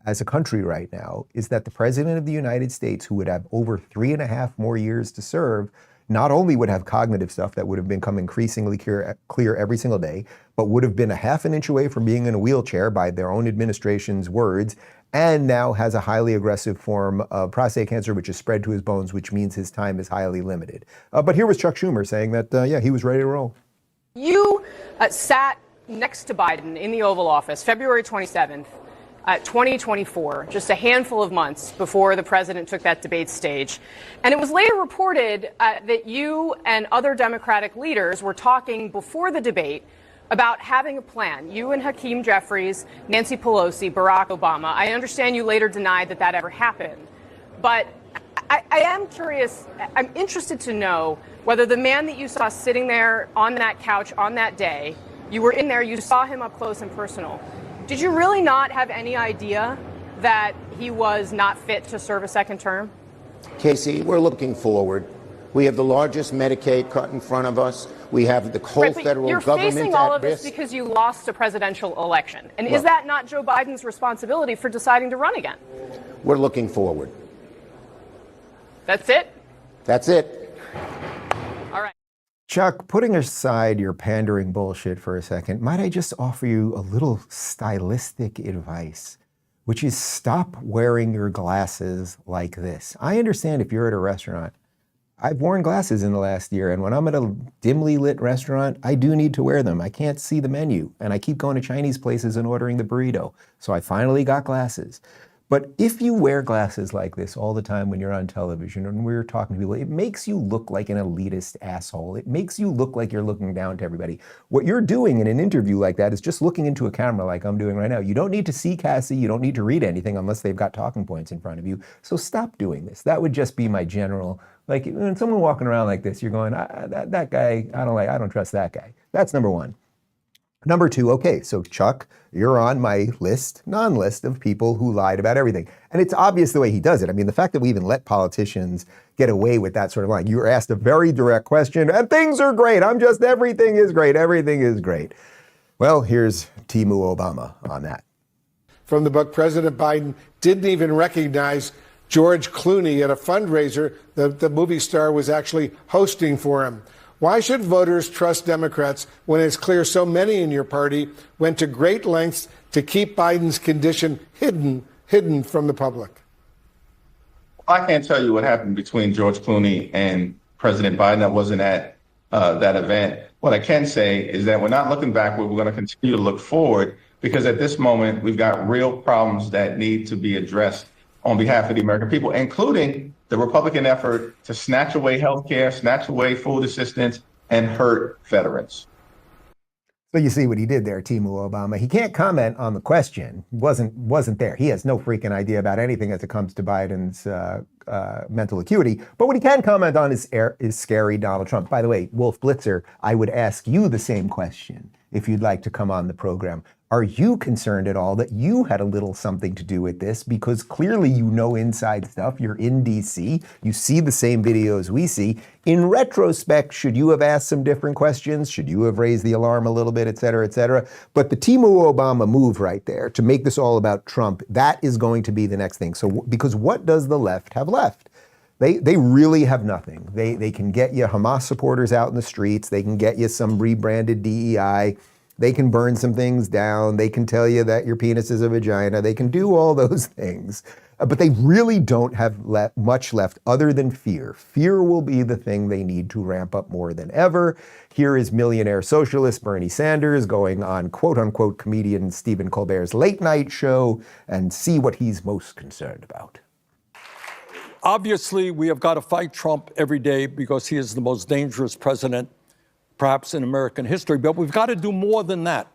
as a country right now is that the president of the United States, who would have over 3.5 more years to serve, not only would have cognitive stuff that would have become increasingly clear every single day, but would have been a half an inch away from being in a wheelchair by their own administration's words, and now has a highly aggressive form of prostate cancer, which is spread to his bones, which means his time is highly limited. But here was Chuck Schumer saying that, yeah, he was ready to roll. You sat next to Biden in the Oval Office February 27th, 2024, just a handful of months before the president took that debate stage. And it was later reported that you and other Democratic leaders were talking before the debate about having a plan. You and Hakeem, Jeffries, Nancy Pelosi, Barack Obama. I understand you later denied that that ever happened. But I am curious, I'm interested to know whether the man that you saw sitting there on that couch on that day, you were in there, you saw him up close and personal. Did you really not have any idea that he was not fit to serve a second term? Kasie, we're looking forward. We have the largest Medicaid cut in front of us. We have the whole federal you're government facing all at of this risk. because you lost a presidential election. And Well, is that not Joe Biden's responsibility for deciding to run again? We're looking forward. That's it? That's it. All right. Chuck, putting aside your pandering bullshit for a second, might I just offer you a little stylistic advice, which is stop wearing your glasses like this. I understand if you're at a restaurant. I've worn glasses in the last year, and when I'm at a dimly lit restaurant, I do need to wear them. I can't see the menu, and I keep going to Chinese places and ordering the burrito. So I finally got glasses. But if you wear glasses like this all the time when you're on television and we're talking to people, it makes you look like an elitist asshole. It makes you look like you're looking down to everybody. What you're doing in an interview like that is just looking into a camera like I'm doing right now. You don't need to see Kasie. You don't need to read anything unless they've got talking points in front of you. So stop doing this. That would just be my general, like when someone walking around like this, you're going, that guy, I don't trust that guy. That's number one. Number two, okay, so Chuck, you're on my list, non-list of people who lied about everything. And it's obvious the way he does it. I mean, the fact that we even let politicians get away with that sort of line. You were asked a very direct question, and things are great. Everything is great. Everything is great. Well, here's Timu Obama on that. From the book, President Biden didn't even recognize George Clooney at a fundraiser that the movie star was actually hosting for him. Why should voters trust Democrats when it's clear so many in your party went to great lengths to keep Biden's condition hidden from the public? I can't tell you what happened between George Clooney and President Biden. I wasn't at that event. What I can say is that we're not looking backward. We're going to continue to look forward because at this moment, we've got real problems that need to be addressed on behalf of the American people, including the Republican effort to snatch away health care, snatch away food assistance, and hurt veterans. So you see what he did there, Timu Obama. He can't comment on the question. Wasn't there. He has no freaking idea about anything as it comes to Biden's mental acuity. But what he can comment on is scary Donald Trump. By the way, Wolf Blitzer, I would ask you the same question if you'd like to come on the program. Are you concerned at all that you had a little something to do with this? Because clearly you know inside stuff. You're in D.C. You see the same videos we see. In retrospect, should you have asked some different questions? Should you have raised the alarm a little bit, et cetera, et cetera? But the Timu Obama move right there to make this all about Trump, that is going to be the next thing. So because what does the left have left? They really have nothing. They can get you Hamas supporters out in the streets. They can get you some rebranded DEI. They can burn some things down. They can tell you that your penis is a vagina. They can do all those things. But they really don't have much left other than fear. Fear will be the thing they need to ramp up more than ever. Here is millionaire socialist Bernie Sanders going on quote-unquote comedian Stephen Colbert's late night show and see what he's most concerned about. Obviously, we have got to fight Trump every day because he is the most dangerous president perhaps in American history, but we've got to do more than that.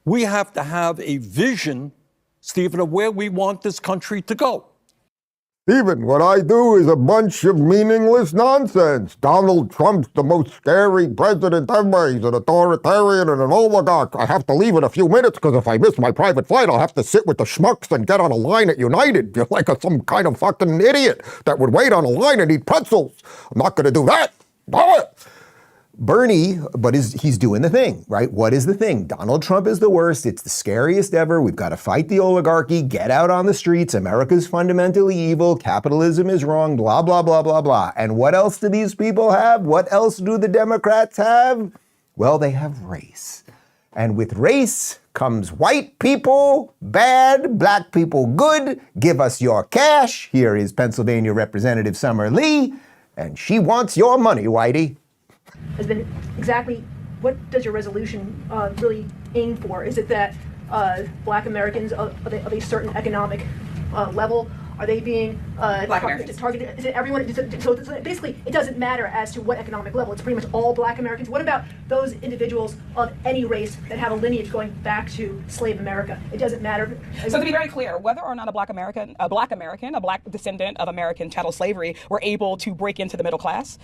We have to have a vision, Stephen, of where we want this country to go. Stephen, what I do is a bunch of meaningless nonsense. Donald Trump's the most scary president ever. He's an authoritarian and an oligarch. I have to leave in a few minutes because if I miss my private flight, I'll have to sit with the schmucks and get on a line at United. You're like some kind of fucking idiot that would wait on a line and eat pretzels. I'm not going to do that. Bernie, but he's doing the thing, right? What is the thing? Donald Trump is the worst. It's the scariest ever. We've got to fight the oligarchy, get out on the streets. America's fundamentally evil. Capitalism is wrong, blah, blah, blah, blah, blah. And what else do these people have? What else do the Democrats have? Well, they have race. And with race comes white people bad, black people good. Give us your cash. Here is Pennsylvania Representative Summer Lee, and she wants your money, Whitey. Has been exactly what does your resolution really aim for? Is it that Black Americans of a certain economic level, are they being targeted? Is it everyone? So basically, it doesn't matter as to what economic level. It's pretty much all Black Americans. What about those individuals of any race that have a lineage going back to slave America? It doesn't matter. So to be very clear, whether or not a Black Black descendant of American chattel slavery were able to break into the middle class,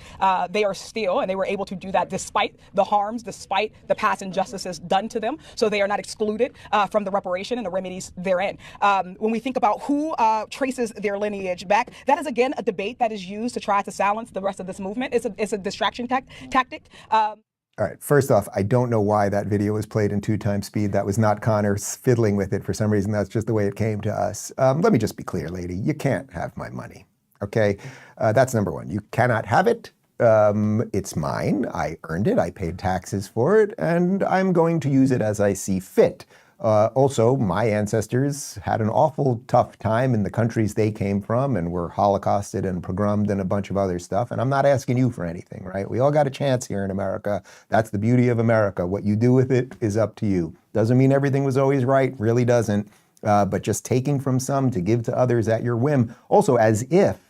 they are still, and they were able to do that despite the harms, despite the past injustices done to them. So they are not excluded from the reparation and the remedies therein. When we think about who traces their lineage back, that is again a debate that is used to try to silence the rest of this movement. It's a distraction tactic. All right, first off, I don't know why that video was played in 2x speed. That was not Connor fiddling with it. For some reason, that's just the way it came to us. Let me just be clear, lady. You can't have my money, okay? That's number one. You cannot have it. It's mine. I earned it. I paid taxes for it, and I'm going to use it as I see fit. Also, my ancestors had an awful tough time in the countries they came from and were holocausted and pogromed and a bunch of other stuff. And I'm not asking you for anything, right? We all got a chance here in America. That's the beauty of America. What you do with it is up to you. Doesn't mean everything was always right, really doesn't. But just taking from some to give to others at your whim. Also, as if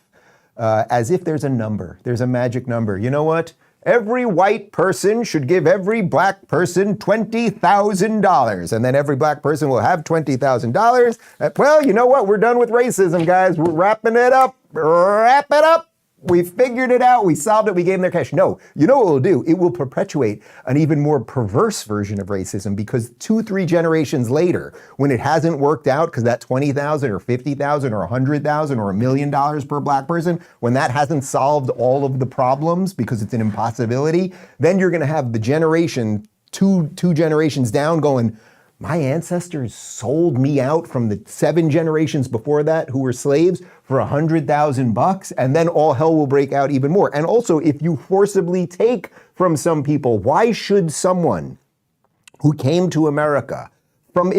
there's a number, there's a magic number. You know what? Every white person should give every black person $20,000, and then every black person will have $20,000. Well, you know what? We're done with racism, guys. We're wrapping it up. Wrap it up. We figured it out. We solved it. We gave them their cash. No, you know what it will do? It will perpetuate an even more perverse version of racism because 2-3 generations later, when it hasn't worked out because that $20,000 or $50,000 or $100,000 or $1 million per black person, when that hasn't solved all of the problems because it's an impossibility, then you're going to have the generation, two generations down going, my ancestors sold me out from the 7 generations before that who were slaves for $100,000, and then all hell will break out even more. And also, if you forcibly take from some people, why should someone who came to America from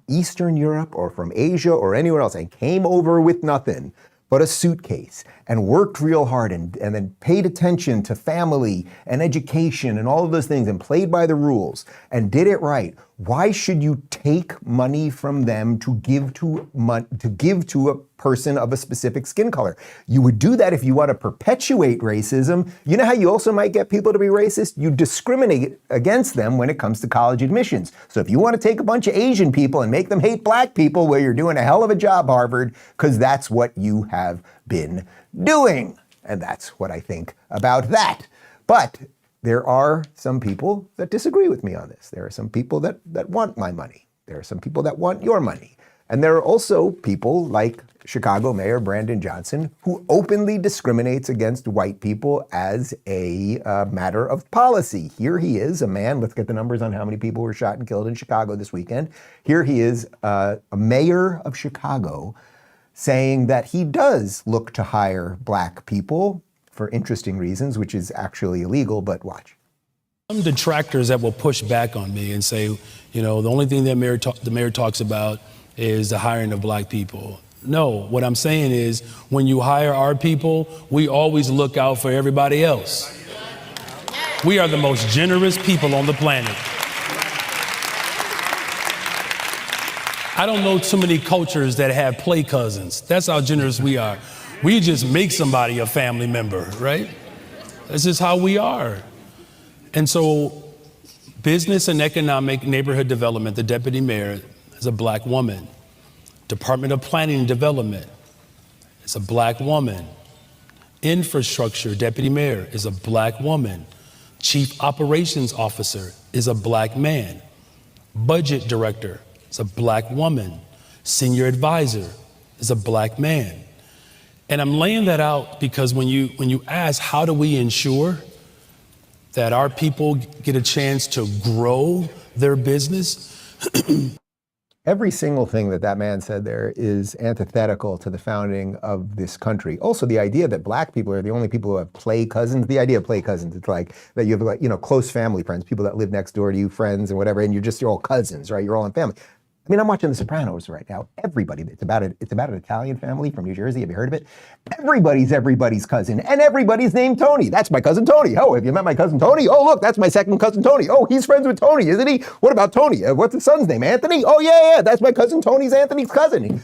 Eastern Europe or from Asia or anywhere else and came over with nothing but a suitcase and worked real hard and then paid attention to family and education and all of those things and played by the rules and did it right, Why should you take money from them to give to a person of a specific skin color? You would do that if you want to perpetuate racism. You know how you also might get people to be racist? You discriminate against them when it comes to college admissions. So if you want to take a bunch of Asian people and make them hate black people, well, you're doing a hell of a job, Harvard, because that's what you have been doing. And that's what I think about that. But there are some people that disagree with me on this. There are some people that want my money. There are some people that want your money. And there are also people like Chicago Mayor Brandon Johnson, who openly discriminates against white people as a matter of policy. Here he is, a man, let's get the numbers on how many people were shot and killed in Chicago this weekend. Here he is, a mayor of Chicago, saying that he does look to hire black people for interesting reasons, which is actually illegal, but watch. Some detractors that will push back on me and say, you know, the only thing that the mayor talks about is the hiring of black people. No, what I'm saying is when you hire our people, we always look out for everybody else. We are the most generous people on the planet. I don't know too many cultures that have play cousins. That's how generous we are. We just make somebody a family member, right? This is how we are. And so business and economic neighborhood development, the deputy mayor is a black woman. Department of Planning and Development is a black woman. Infrastructure deputy mayor is a black woman. Chief operations officer is a black man. Budget director is a black woman. Senior advisor is a black man. And I'm laying that out because when you ask, how do we ensure that our people get a chance to grow their business? Every single thing that man said there is antithetical to the founding of this country. Also, the idea that black people are the only people who have play cousins, the idea of play cousins, it's like that you have, like, you know, close family friends, people that live next door to you, friends and whatever, and you're all cousins, right? You're all in family. I mean, I'm watching The Sopranos right now. Everybody, it's about an Italian family from New Jersey. Have you heard of it? Everybody's cousin, and everybody's named Tony. That's my cousin Tony. Oh, have you met my cousin Tony? Oh, look, that's my second cousin Tony. Oh, he's friends with Tony, isn't he? What about Tony? What's his son's name? Anthony? Oh, yeah, that's my cousin Tony's Anthony's cousin.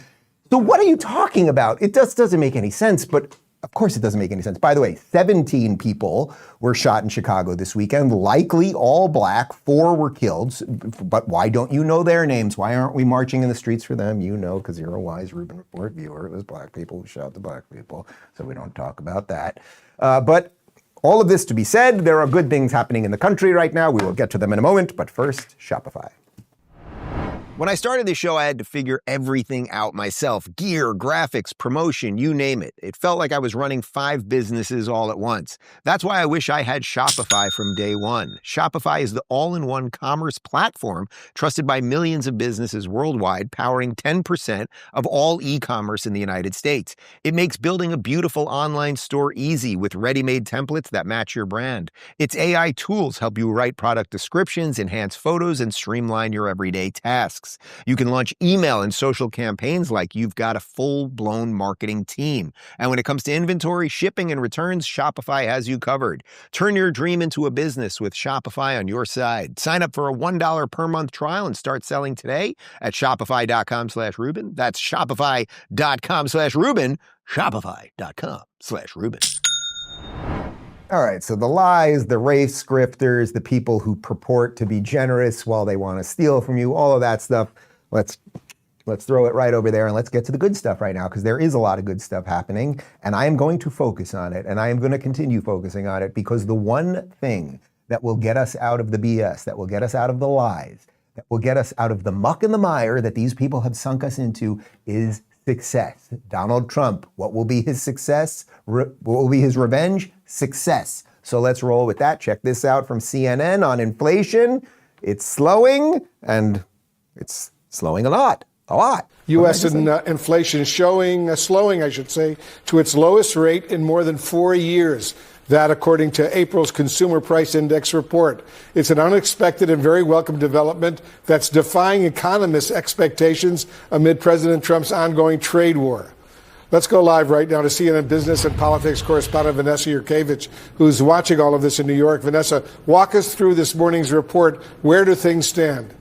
So what are you talking about? It just doesn't make any sense, but of course it doesn't make any sense. By the way, 17 people were shot in Chicago this weekend, likely all black. 4 were killed. But why don't you know their names? Why aren't we marching in the streets for them? You know, because you're a wise Rubin Report viewer. It was black people who shot the black people, so we don't talk about that. But all of this to be said, there are good things happening in the country right now. We will get to them in a moment, but first, Shopify. When I started this show, I had to figure everything out myself. Gear, graphics, promotion, you name it. It felt like I was running 5 businesses all at once. That's why I wish I had Shopify from day one. Shopify is the all-in-one commerce platform trusted by millions of businesses worldwide, powering 10% of all e-commerce in the United States. It makes building a beautiful online store easy with ready-made templates that match your brand. Its AI tools help you write product descriptions, enhance photos, and streamline your everyday tasks. You can launch email and social campaigns like you've got a full-blown marketing team. And when it comes to inventory, shipping, and returns, Shopify has you covered. Turn your dream into a business with Shopify on your side. Sign up for a $1 per month trial and start selling today at shopify.com/Rubin. That's shopify.com/Rubin. Shopify.com/Rubin. All right, so the lies, the race scripters, the people who purport to be generous while they want to steal from you, all of that stuff, let's throw it right over there and let's get to the good stuff right now, because there is a lot of good stuff happening, and I am going to focus on it, and I am going to continue focusing on it, because the one thing that will get us out of the BS, that will get us out of the lies, that will get us out of the muck and the mire that these people have sunk us into is success. Donald Trump, what will be his success? What will be his revenge? Success. So let's roll with that. Check this out from CNN on inflation. It's slowing, and it's slowing a lot. U.S. inflation slowing, I should say, to its lowest rate in more than 4 years. That, according to April's Consumer Price Index report. It's an unexpected and very welcome development that's defying economists' expectations amid President Trump's ongoing trade war. Let's go live right now to CNN business and politics correspondent Vanessa Yurkevich, who's watching all of this in New York. Vanessa, walk us through this morning's report. Where do things stand?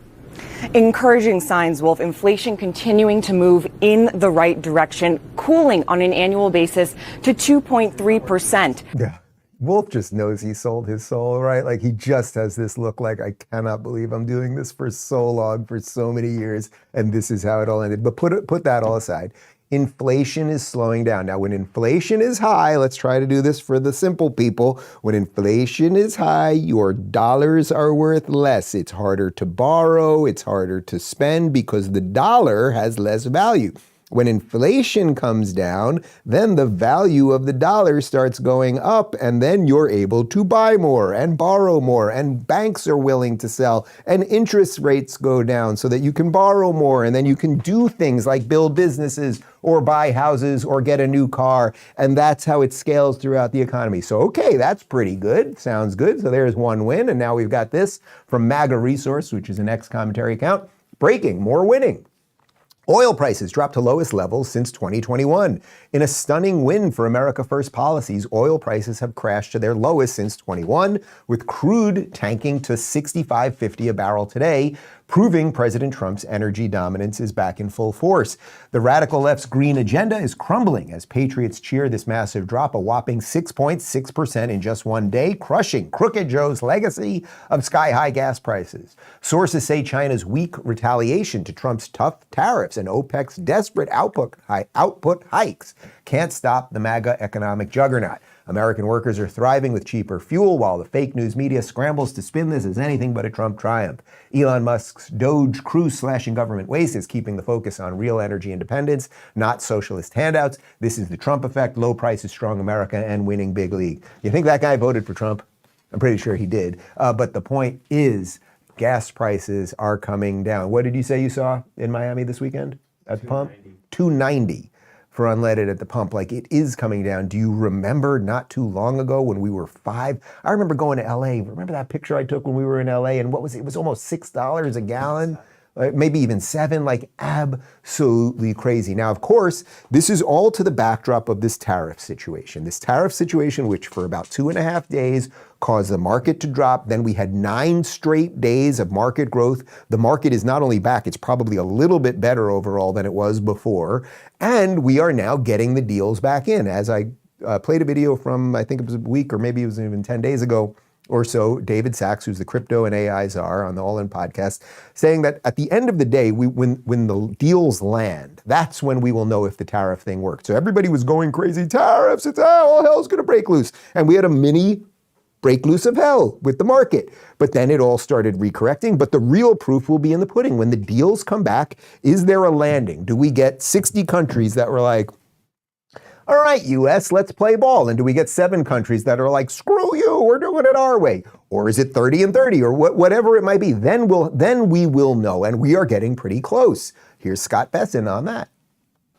encouraging signs, Wolf. Inflation continuing to move in the right direction, cooling on an annual basis to 2.3%. Yeah. Wolf just knows he sold his soul, right? Like, he just has this look like, I cannot believe I'm doing this for so long, for so many years, and this is how it all ended. But put that all aside. Inflation is slowing down. Now, when inflation is high, let's try to do this for the simple people. When inflation is high, your dollars are worth less. It's harder to borrow, it's harder to spend because the dollar has less value. When inflation comes down, then the value of the dollar starts going up, and then you're able to buy more and borrow more, and banks are willing to sell, and interest rates go down so that you can borrow more, and then you can do things like build businesses or buy houses or get a new car, and that's how it scales throughout the economy. So, okay, that's pretty good. Sounds good. So there's one win, and now we've got this from MAGA Resource, which is an ex-commentary account. Breaking, more winning. Oil prices dropped to lowest levels since 2021. In a stunning win for America First policies, oil prices have crashed to their lowest since 21, with crude tanking to $65.50 a barrel today, proving President Trump's energy dominance is back in full force. The radical left's green agenda is crumbling as patriots cheer this massive drop, a whopping 6.6% in just one day, crushing Crooked Joe's legacy of sky-high gas prices. Sources say China's weak retaliation to Trump's tough tariffs and OPEC's desperate output hikes can't stop the MAGA economic juggernaut. American workers are thriving with cheaper fuel while the fake news media scrambles to spin this as anything but a Trump triumph. Elon Musk's Doge cruise slashing government waste is keeping the focus on real energy independence, not socialist handouts. This is the Trump effect, low prices, strong America, and winning big league. You think that guy voted for Trump? I'm pretty sure he did. But the point is, gas prices are coming down. What did you say you saw in Miami this weekend at the pump? $2.90 for unleaded at the pump. Like, it is coming down. Do you remember not too long ago when we were $5? I remember going to LA. Remember that picture I took when we were in LA, and what was it? It was almost $6 a gallon. Maybe even $7, like absolutely crazy. Now, of course, this is all to the backdrop of this tariff situation. This tariff situation, which for about 2.5 days caused the market to drop. Then we had 9 straight days of market growth. The market is not only back, it's probably a little bit better overall than it was before. And we are now getting the deals back in. As I played a video from, I think it was a week or maybe it was even 10 days ago, or so, David Sachs, who's the crypto and AI czar on the All In podcast, saying that at the end of the day, when the deals land, that's when we will know if the tariff thing worked. So everybody was going crazy, tariffs, it's all hell's gonna break loose. And we had a mini break loose of hell with the market. But then it all started recorrecting. But the real proof will be in the pudding. When the deals come back, is there a landing? Do we get 60 countries that were like, all right, US, let's play ball? And do we get 7 countries that are like, screw you, we're doing it our way? Or is it 30 and 30 or whatever it might be? Then we will know, and we are getting pretty close. Here's Scott Bessent on that.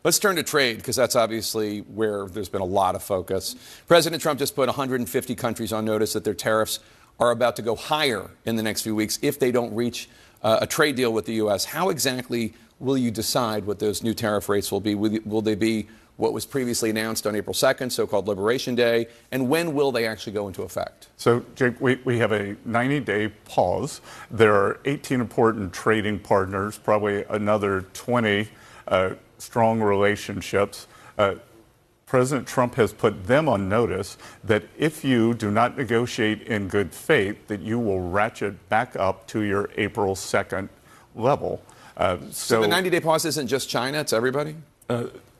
Let's turn to trade, because that's obviously where there's been a lot of focus. President Trump just put 150 countries on notice that their tariffs are about to go higher in the next few weeks if they don't reach a trade deal with the U.S. How exactly will you decide what those new tariff rates will be? Will they be what was previously announced on April 2nd, so-called Liberation Day, and when will they actually go into effect? So, Jake, we have a 90-day pause. There are 18 important trading partners, probably another 20 strong relationships. President Trump has put them on notice that if you do not negotiate in good faith, that you will ratchet back up to your April 2nd level. So the 90-day pause isn't just China, it's everybody?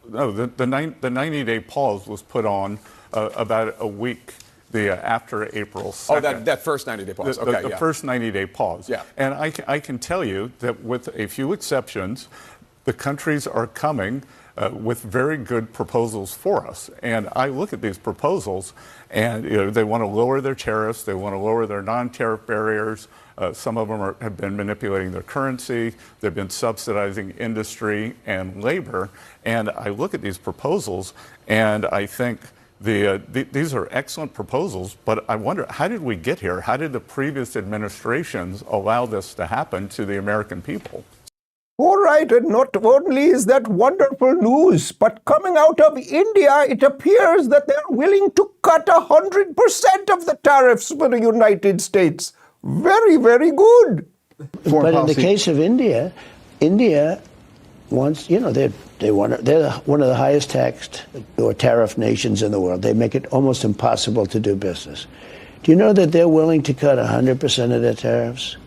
No, the 90-day pause was put on about a week after April 2nd. Oh, that first 90-day pause. The first 90-day pause. Yeah. And I can tell you that with a few exceptions, the countries are coming with very good proposals for us. And I look at these proposals and they want to lower their tariffs, they want to lower their non-tariff barriers. Some of them have been manipulating their currency. They've been subsidizing industry and labor. And I look at these proposals and I think these are excellent proposals, but I wonder, how did we get here? How did the previous administrations allow this to happen to the American people? All right, and not only is that wonderful news, but coming out of India, it appears that they're willing to cut 100% of the tariffs for the United States. Very, very good. But in the case of India, India wants, they're one of the highest taxed or tariff nations in the world. They make it almost impossible to do business. Do you know that they're willing to cut 100% of their tariffs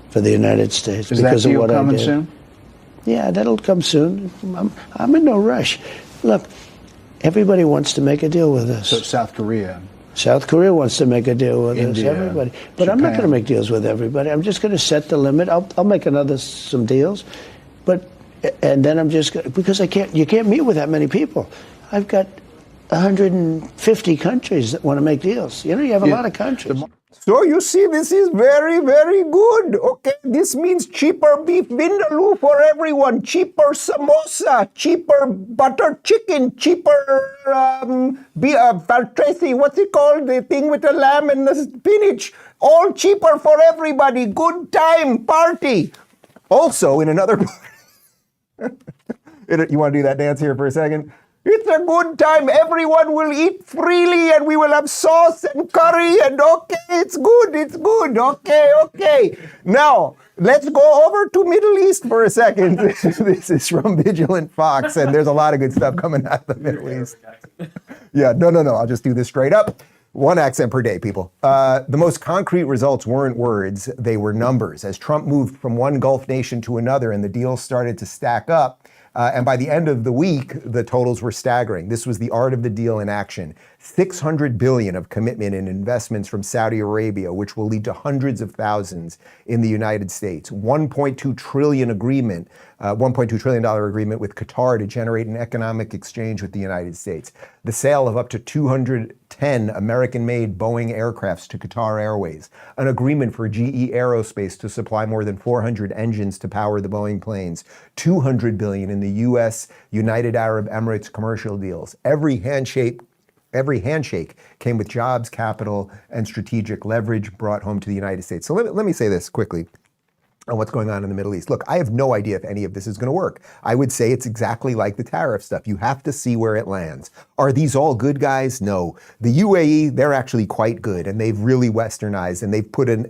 for the United States because of what I did? Is that deal coming soon? Yeah, that'll come soon. I'm in no rush. Look, everybody wants to make a deal with us. So South Korea. South Korea wants to make a deal with India, us, everybody. But Japan. I'm not going to make deals with everybody. I'm just going to set the limit. I'll make some deals. And then I'm just going to, because you can't meet with that many people. I've got 150 countries that want to make deals. You have a lot of countries. So you see, this is very, very good. Okay, this means cheaper beef vindaloo for everyone, cheaper samosa, cheaper butter chicken, cheaper Tracy, what's it called? The thing with the lamb and the spinach. All cheaper for everybody. Good time, party. Also, in another, you want to do that dance here for a second? It's a good time. Everyone will eat freely and we will have sauce and curry and okay, it's good. Okay. Now, let's go over to Middle East for a second. This is from Vigilant Fox and there's a lot of good stuff coming out of the Middle East. Yeah, no, I'll just do this straight up. One accent per day, people. The most concrete results weren't words, they were numbers. As Trump moved from one Gulf nation to another and the deals started to stack up, and by the end of the week, the totals were staggering. This was the art of the deal in action. $600 billion of commitment and investments from Saudi Arabia, which will lead to hundreds of thousands in the United States. $1.2 trillion agreement with Qatar to generate an economic exchange with the United States. The sale of up to 210 American-made Boeing aircrafts to Qatar Airways. An agreement for GE Aerospace to supply more than 400 engines to power the Boeing planes. $200 billion in the U.S. United Arab Emirates commercial deals. Every handshake came with jobs, capital, and strategic leverage brought home to the United States. So let me say this quickly on what's going on in the Middle East. Look, I have no idea if any of this is going to work. I would say it's exactly like the tariff stuff. You have to see where it lands. Are these all good guys? No. The UAE, they're actually quite good, and they've really westernized, and they've put a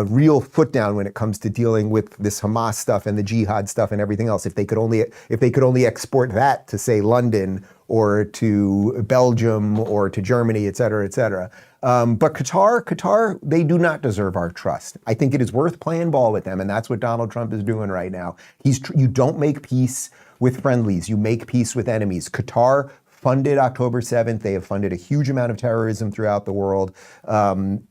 real foot down when it comes to dealing with this Hamas stuff and the jihad stuff and everything else. If they could only export that to, say, London or to Belgium or to Germany, et cetera, et cetera. But Qatar, they do not deserve our trust. I think it is worth playing ball with them, and that's what Donald Trump is doing right now. You don't make peace with friendlies, you make peace with enemies. Qatar funded October 7th. They have funded a huge amount of terrorism throughout the world.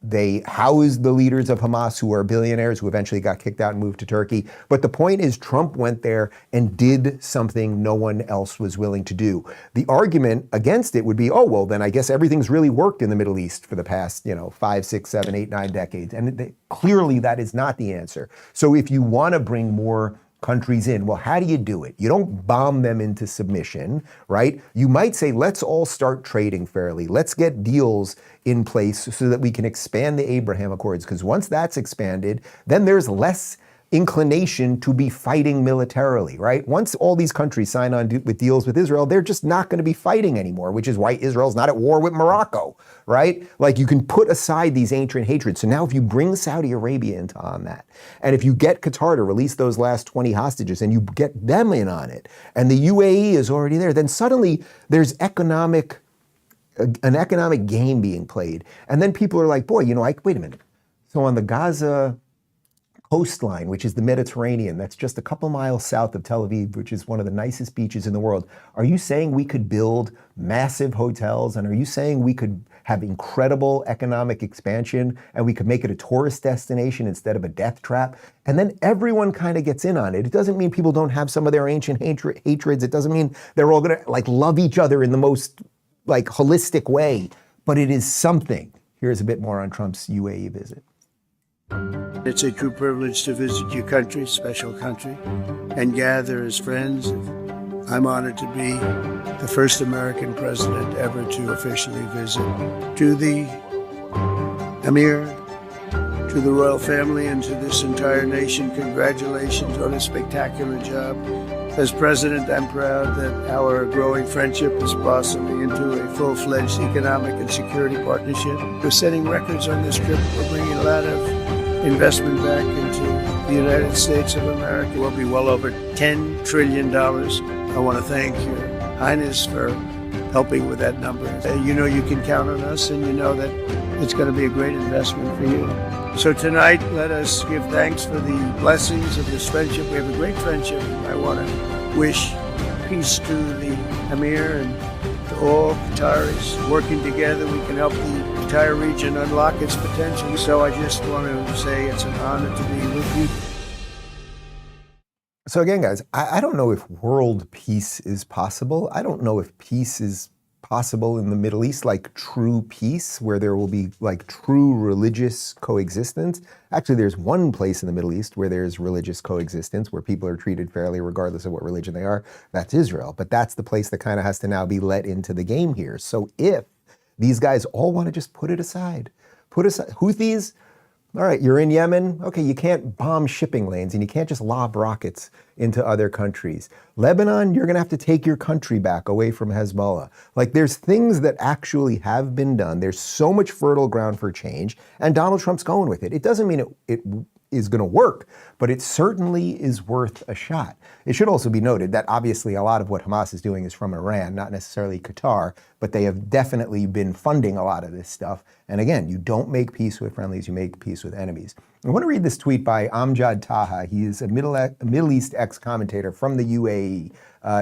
They housed the leaders of Hamas, who are billionaires, who eventually got kicked out and moved to Turkey. But the point is, Trump went there and did something no one else was willing to do. The argument against it would be, oh, well, then I guess everything's really worked in the Middle East for the past, 5, 6, 7, 8, 9 decades. And clearly that is not the answer. So if you want to bring more countries in, well, how do you do it? You don't bomb them into submission, right? You might say, let's all start trading fairly. Let's get deals in place so that we can expand the Abraham Accords, because once that's expanded, then there's less inclination to be fighting militarily, right? Once all these countries sign on with deals with Israel, they're just not going to be fighting anymore, which is why Israel's not at war with Morocco, right? Like, you can put aside these ancient hatreds. So now if you bring Saudi Arabia on that, and if you get Qatar to release those last 20 hostages and you get them in on it, and the UAE is already there, then suddenly there's an economic game being played. And then people are like, boy, wait a minute. So on the Gaza coastline, which is the Mediterranean, that's just a couple miles south of Tel Aviv, which is one of the nicest beaches in the world. Are you saying we could build massive hotels? And are you saying we could have incredible economic expansion and we could make it a tourist destination instead of a death trap? And then everyone kind of gets in on it. It doesn't mean people don't have some of their ancient hatreds. It doesn't mean they're all going to love each other in the most holistic way, but it is something. Here's a bit more on Trump's UAE visit. It's a true privilege to visit your country, special country, and gather as friends. I'm honored to be the first American president ever to officially visit. To the Emir, to the royal family, and to this entire nation, congratulations on a spectacular job. As president, I'm proud that our growing friendship is blossoming into a full-fledged economic and security partnership. We're setting records on this trip. We're bringing a lot of investment back into the United States of America will be well over $10 trillion. I want to thank Your Highness for helping with that number. You know you can count on us, and you know that it's going to be a great investment for you. So tonight, let us give thanks for the blessings of this friendship. We have a great friendship. I want to wish peace to the Emir and to all Qataris. Working together, we can help the entire region unlock its potential. So I just want to say it's an honor to be with you. So again, guys, I don't know if world peace is possible. I don't know if peace is possible in the Middle East, like true peace, where there will be like true religious coexistence. Actually, there's one place in the Middle East where there's religious coexistence, where people are treated fairly regardless of what religion they are. That's Israel. But that's the place that kind of has to now be let into the game here. So if these guys all want to just put aside, Houthis, all right, you're in Yemen. Okay, you can't bomb shipping lanes and you can't just lob rockets into other countries. Lebanon, you're going to have to take your country back away from Hezbollah. Like, there's things that actually have been done. There's so much fertile ground for change, and Donald Trump's going with it. It doesn't mean it is going to work, but it certainly is worth a shot. It should also be noted that obviously a lot of what Hamas is doing is from Iran, not necessarily Qatar, but they have definitely been funding a lot of this stuff. And again, you don't make peace with friendlies, you make peace with enemies. I want to read this tweet by Amjad Taha. He is a Middle East ex-commentator from the UAE.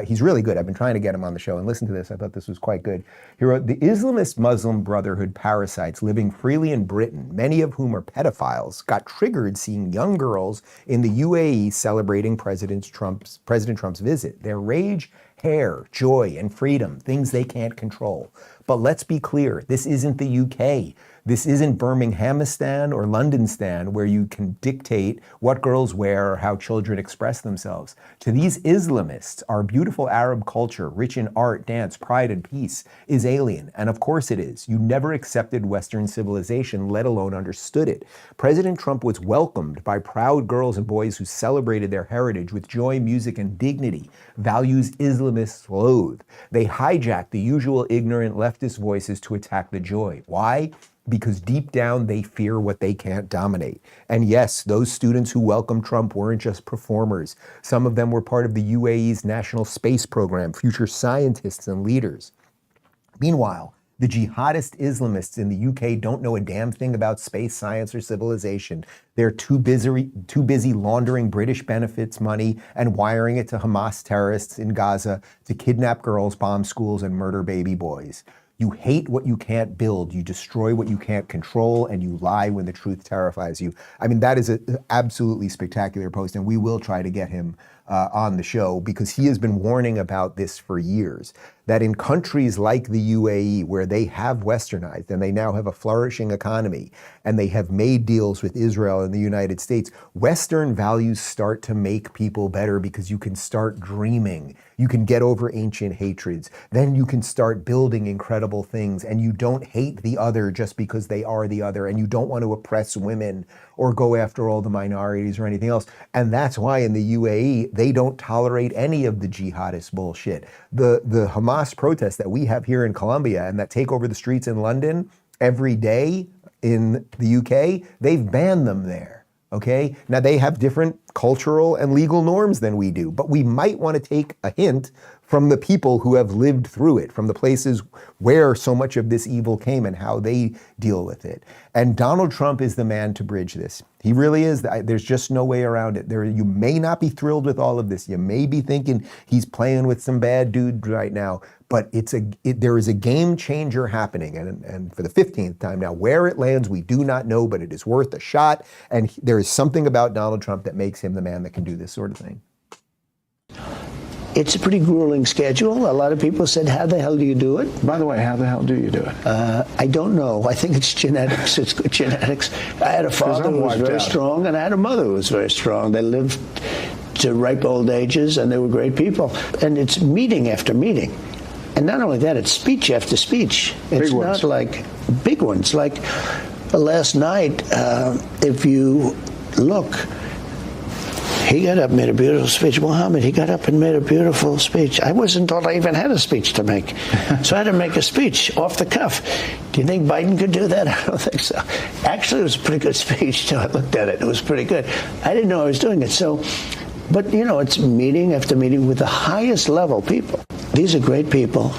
He's really good. I've been trying to get him on the show, and listen to this. I thought this was quite good. He wrote, "The Islamist Muslim Brotherhood parasites living freely in Britain, many of whom are pedophiles, got triggered seeing young girls in the UAE celebrating President Trump's visit. Their rage, hair, joy, and freedom, things they can't control. But let's be clear, this isn't the UK. This isn't Birminghamistan or Londonistan, where you can dictate what girls wear or how children express themselves. To these Islamists, our beautiful Arab culture, rich in art, dance, pride, and peace, is alien. And of course it is. You never accepted Western civilization, let alone understood it. President Trump was welcomed by proud girls and boys who celebrated their heritage with joy, music, and dignity, values Islamists loathe. They hijacked the usual ignorant leftist voices to attack the joy. Why? Because deep down they fear what they can't dominate. And yes, those students who welcomed Trump weren't just performers. Some of them were part of the UAE's national space program, future scientists and leaders. Meanwhile, the jihadist Islamists in the UK don't know a damn thing about space science or civilization. They're too busy laundering British benefits money and wiring it to Hamas terrorists in Gaza to kidnap girls, bomb schools, and murder baby boys. You hate what you can't build, you destroy what you can't control, and you lie when the truth terrifies you." I mean, that is an absolutely spectacular post, and we will try to get him on the show, because he has been warning about this for years, that in countries like the UAE, where they have westernized and they now have a flourishing economy and they have made deals with Israel and the United States, Western values start to make people better, because you can start dreaming. You can get over ancient hatreds. Then you can start building incredible things, and you don't hate the other just because they are the other, and you don't want to oppress women or go after all the minorities or anything else. And that's why in the UAE, they don't tolerate any of the jihadist bullshit. The Hamas protests that we have here in Colombia and that take over the streets in London every day in the UK, they've banned them there. Okay? Now they have different cultural and legal norms than we do, but we might want to take a hint from the people who have lived through it, from the places where so much of this evil came and how they deal with it. And Donald Trump is the man to bridge this. He really is. There's just no way around it. You may not be thrilled with all of this. You may be thinking he's playing with some bad dude right now, but there is a game changer happening. And for the 15th time now, where it lands, we do not know, but it is worth a shot. And there is something about Donald Trump that makes him the man that can do this sort of thing. It's a pretty grueling schedule. A lot of people said, how the hell do you do it? By the way, how the hell do you do it? I don't know. I think it's genetics. It's good genetics. I had a father who was very strong, and I had a mother who was very strong. They lived to ripe old ages, and they were great people. And it's meeting after meeting. And not only that, it's speech after speech. It's not like big ones. Like last night, if you look, He got up and made a beautiful speech. Mohammed, he got up and made a beautiful speech. I wasn't told I even had a speech to make. So I had to make a speech off the cuff. Do you think Biden could do that? I don't think so. Actually, it was a pretty good speech, too. I looked at it. It was pretty good. I didn't know I was doing it. So, but, you know, it's meeting after meeting with the highest level people. These are great people.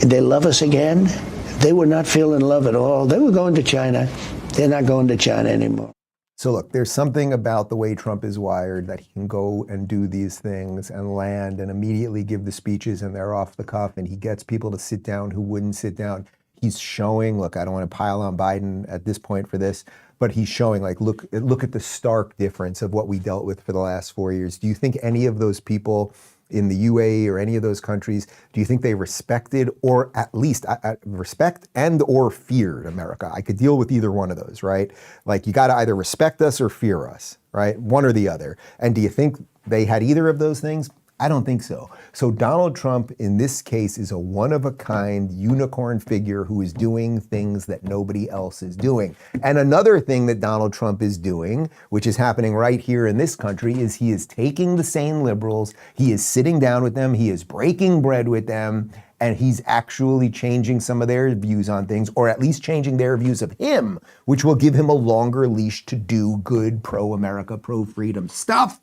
They love us again. They were not feeling love at all. They were going to China. They're not going to China anymore. So look, there's something about the way Trump is wired that he can go and do these things and land and immediately give the speeches and they're off the cuff and he gets people to sit down who wouldn't sit down. He's showing, look, I don't want to pile on Biden at this point for this, but he's showing like, look at the stark difference of what we dealt with for the last 4 years. Do you think any of those people in the UAE or any of those countries, do you think they respected or at least respect and or feared America? I could deal with either one of those, right? Like you got to either respect us or fear us, right? One or the other. And do you think they had either of those things? I don't think so. So Donald Trump in this case is a one-of-a-kind unicorn figure who is doing things that nobody else is doing. And another thing that Donald Trump is doing, which is happening right here in this country, is he is taking the sane liberals, he is sitting down with them, he is breaking bread with them, and he's actually changing some of their views on things, or at least changing their views of him, which will give him a longer leash to do good pro-America, pro-freedom stuff.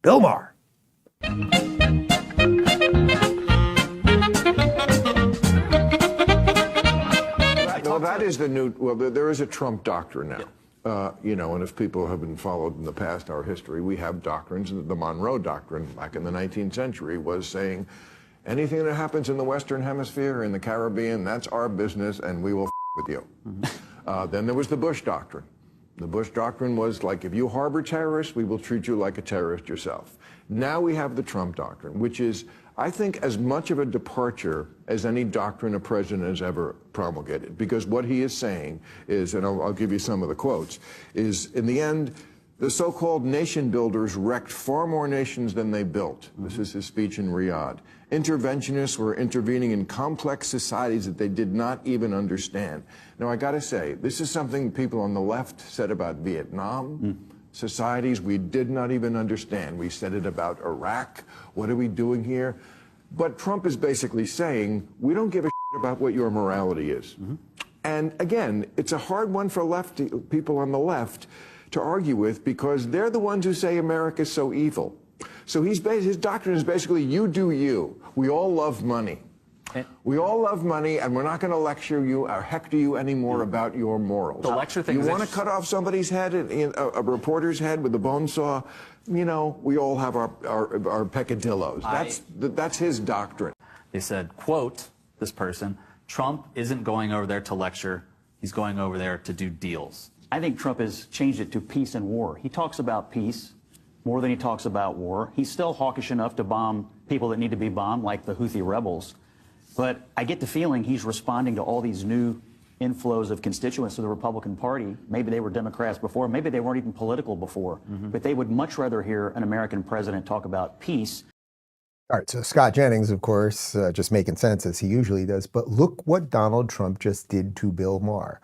Bill Maher. Well, that is the new, well, there is a Trump doctrine now. You know, and if people have been followed in the past, our history, we have doctrines. The Monroe Doctrine back in the 19th century was saying anything that happens in the Western Hemisphere, in the Caribbean, that's our business and we will with you. Then there was the Bush Doctrine. The Bush Doctrine was like, if you harbor terrorists, we will treat you like a terrorist yourself. Now we have the Trump Doctrine, which is, I think, as much of a departure as any doctrine a president has ever promulgated. Because what he is saying is, and I'll give you some of the quotes, is in the end, the so-called nation builders wrecked far more nations than they built. This is his speech in Riyadh. Interventionists were intervening in complex societies that they did not even understand. Now, I got to say, this is something people on the left said about Vietnam. Societies we did not even understand. We said it about Iraq. What are we doing here? But Trump is basically saying, we don't give a shit about what your morality is. And again, it's a hard one for people on the left to argue with because they're the ones who say America is so evil. So his doctrine is basically, you do you. We all love money. We all love money, and we're not going to lecture you or hector you anymore about your morals. The lecture thing. You want to cut off somebody's head, a reporter's head with a bone saw? You know, we all have our peccadillos. That's his doctrine. They said, quote, this person, Trump isn't going over there to lecture. He's going over there to do deals. I think Trump has changed it to peace and war. He talks about peace more than he talks about war. He's still hawkish enough to bomb people that need to be bombed, like the Houthi rebels. But I get the feeling he's responding to all these new inflows of constituents to the Republican Party. Maybe they were Democrats before. Maybe they weren't even political before. But they would much rather hear an American president talk about peace. All right, so Scott Jennings, of course, just making sense as he usually does. But look what Donald Trump just did to Bill Maher.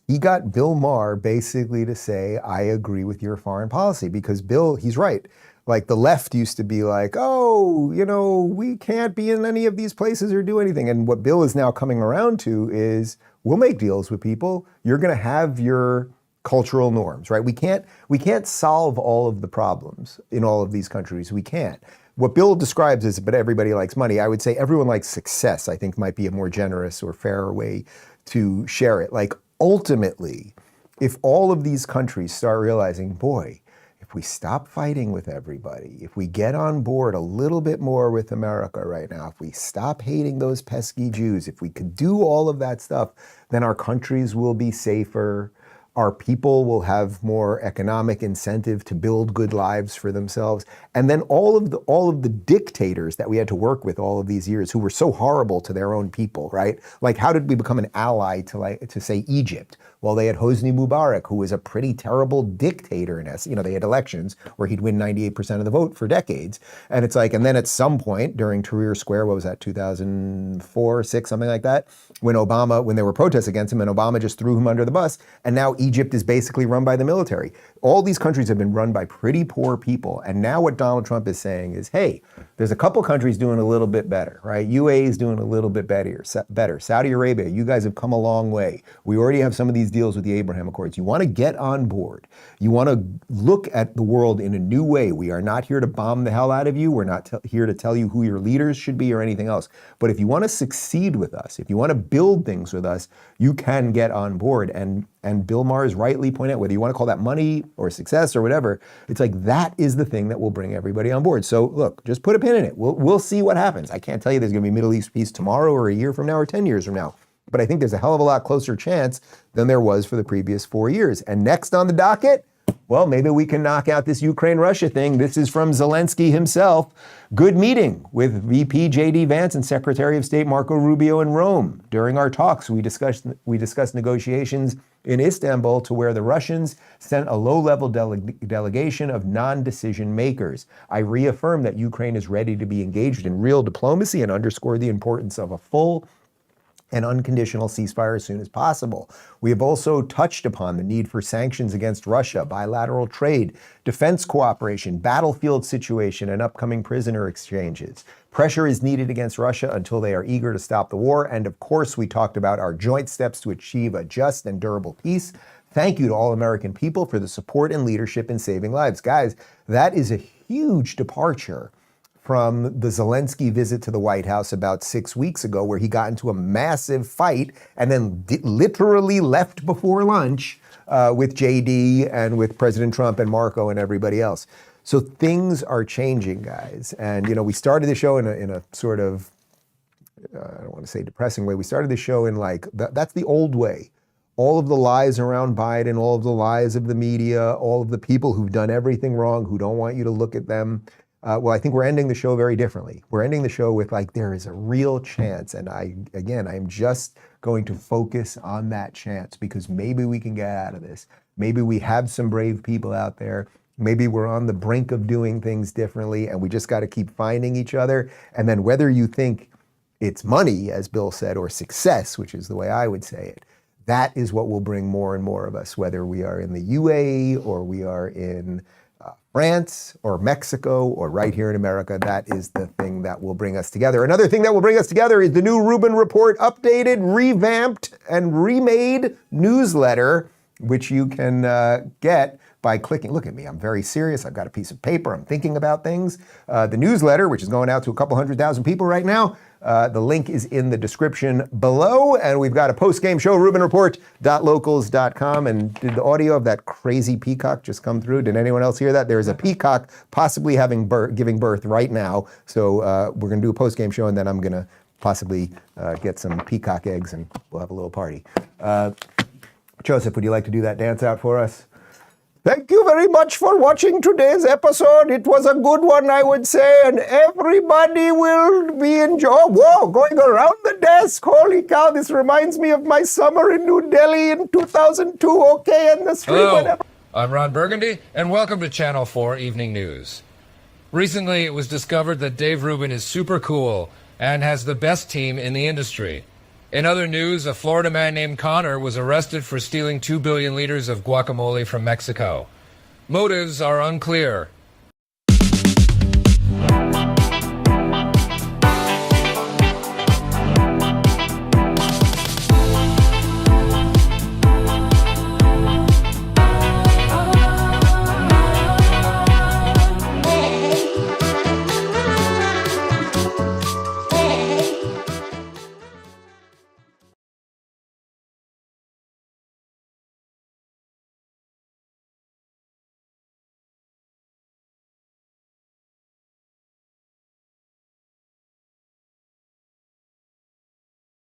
He got Bill Maher basically to say, I agree with your foreign policy, because Bill, he's right. Like the left used to be like, oh, you know, we can't be in any of these places or do anything. And what Bill is now coming around to is, we'll make deals with people. You're going to have your cultural norms, right? We can't solve all of the problems in all of these countries. We can't. What Bill describes is, but everybody likes money. I would say everyone likes success, I think might be a more generous or fairer way to share it. Like ultimately, if all of these countries start realizing, boy, if we stop fighting with everybody, if we get on board a little bit more with America right now, if we stop hating those pesky Jews, if we could do all of that stuff, then our countries will be safer. Our people will have more economic incentive to build good lives for themselves. And then all of the dictators that we had to work with all of these years who were so horrible to their own people, right? Like, how did we become an ally to say Egypt? Well, they had Hosni Mubarak, who was a pretty terrible dictator in us. You know, they had elections where he'd win 98% of the vote for decades. And it's like, and then at some point during Tahrir Square, what was that, 2004, 6, something like that, when there were protests against him and Obama just threw him under the bus, and now Egypt is basically run by the military. all these countries have been run by pretty poor people. And now what Donald Trump is saying is, hey, there's a couple countries doing a little bit better, right? UAE is doing a little bit better. Saudi Arabia, you guys have come a long way. We already have some of these deals with the Abraham Accords. You want to get on board. You want to look at the world in a new way. We are not here to bomb the hell out of you. We're not here to tell you who your leaders should be or anything else. But if you want to succeed with us, if you want to build things with us, you can get on board. And Bill Maher is rightly pointing out, whether you want to call that money or success or whatever, it's like that is the thing that will bring everybody on board. So look, just put a pin in it. We'll see what happens. I can't tell you there's going to be Middle East peace tomorrow or a year from now or 10 years from now. But I think there's a hell of a lot closer chance than there was for the previous 4 years. And next on the docket, well, maybe we can knock out this Ukraine-Russia thing. This is from Zelensky himself. Good meeting with VP J.D. Vance and Secretary of State Marco Rubio in Rome. During our talks, we discussed negotiations in Istanbul to where the Russians sent a low-level delegation of non-decision makers. I reaffirm that Ukraine is ready to be engaged in real diplomacy and underscore the importance of a full and unconditional ceasefire as soon as possible. We have also touched upon the need for sanctions against Russia, bilateral trade, defense cooperation, battlefield situation, and upcoming prisoner exchanges. Pressure is needed against Russia until they are eager to stop the war. And of course, we talked about our joint steps to achieve a just and durable peace. Thank you to all American people for the support and leadership in saving lives. Guys, that is a huge departure from the Zelensky visit to the White House about 6 weeks ago, where he got into a massive fight and then literally left before lunch with JD and with President Trump and Marco and everybody else. So things are changing, guys. And, we started the show in a sort of, I don't want to say depressing way. We started the show in that's the old way. All of the lies around Biden, all of the lies of the media, all of the people who've done everything wrong, who don't want you to look at them. Well, I think we're ending the show very differently. We're ending the show with there is a real chance. And I am just going to focus on that chance because maybe we can get out of this. Maybe we have some brave people out there. Maybe we're on the brink of doing things differently and we just got to keep finding each other. And then whether you think it's money, as Bill said, or success, which is the way I would say it, that is what will bring more and more of us, whether we are in the UAE or we are in France or Mexico or right here in America. That is the thing that will bring us together. Another thing that will bring us together is the new Rubin Report updated, revamped, and remade newsletter, which you can get by clicking. Look at me, I'm very serious. I've got a piece of paper. I'm thinking about things. The newsletter, which is going out to a couple 100,000 people right now, the link is in the description below. And we've got a post-game show, rubinreport.locals.com. And did the audio of that crazy peacock just come through? Did anyone else hear that? There is a peacock possibly giving birth right now. So we're going to do a post-game show, and then I'm going to possibly get some peacock eggs, and we'll have a little party. Joseph, would you like to do that dance out for us? Thank you very much for watching today's episode. It was a good one, I would say, and everybody will be enjoying. Whoa, going around the desk. Holy cow, this reminds me of my summer in New Delhi in 2002. Okay, and the street. Hello, I'm Ron Burgundy, and welcome to Channel 4 Evening News. Recently, it was discovered that Dave Rubin is super cool and has the best team in the industry. In other news, a Florida man named Connor was arrested for stealing 2 billion liters of guacamole from Mexico. Motives are unclear,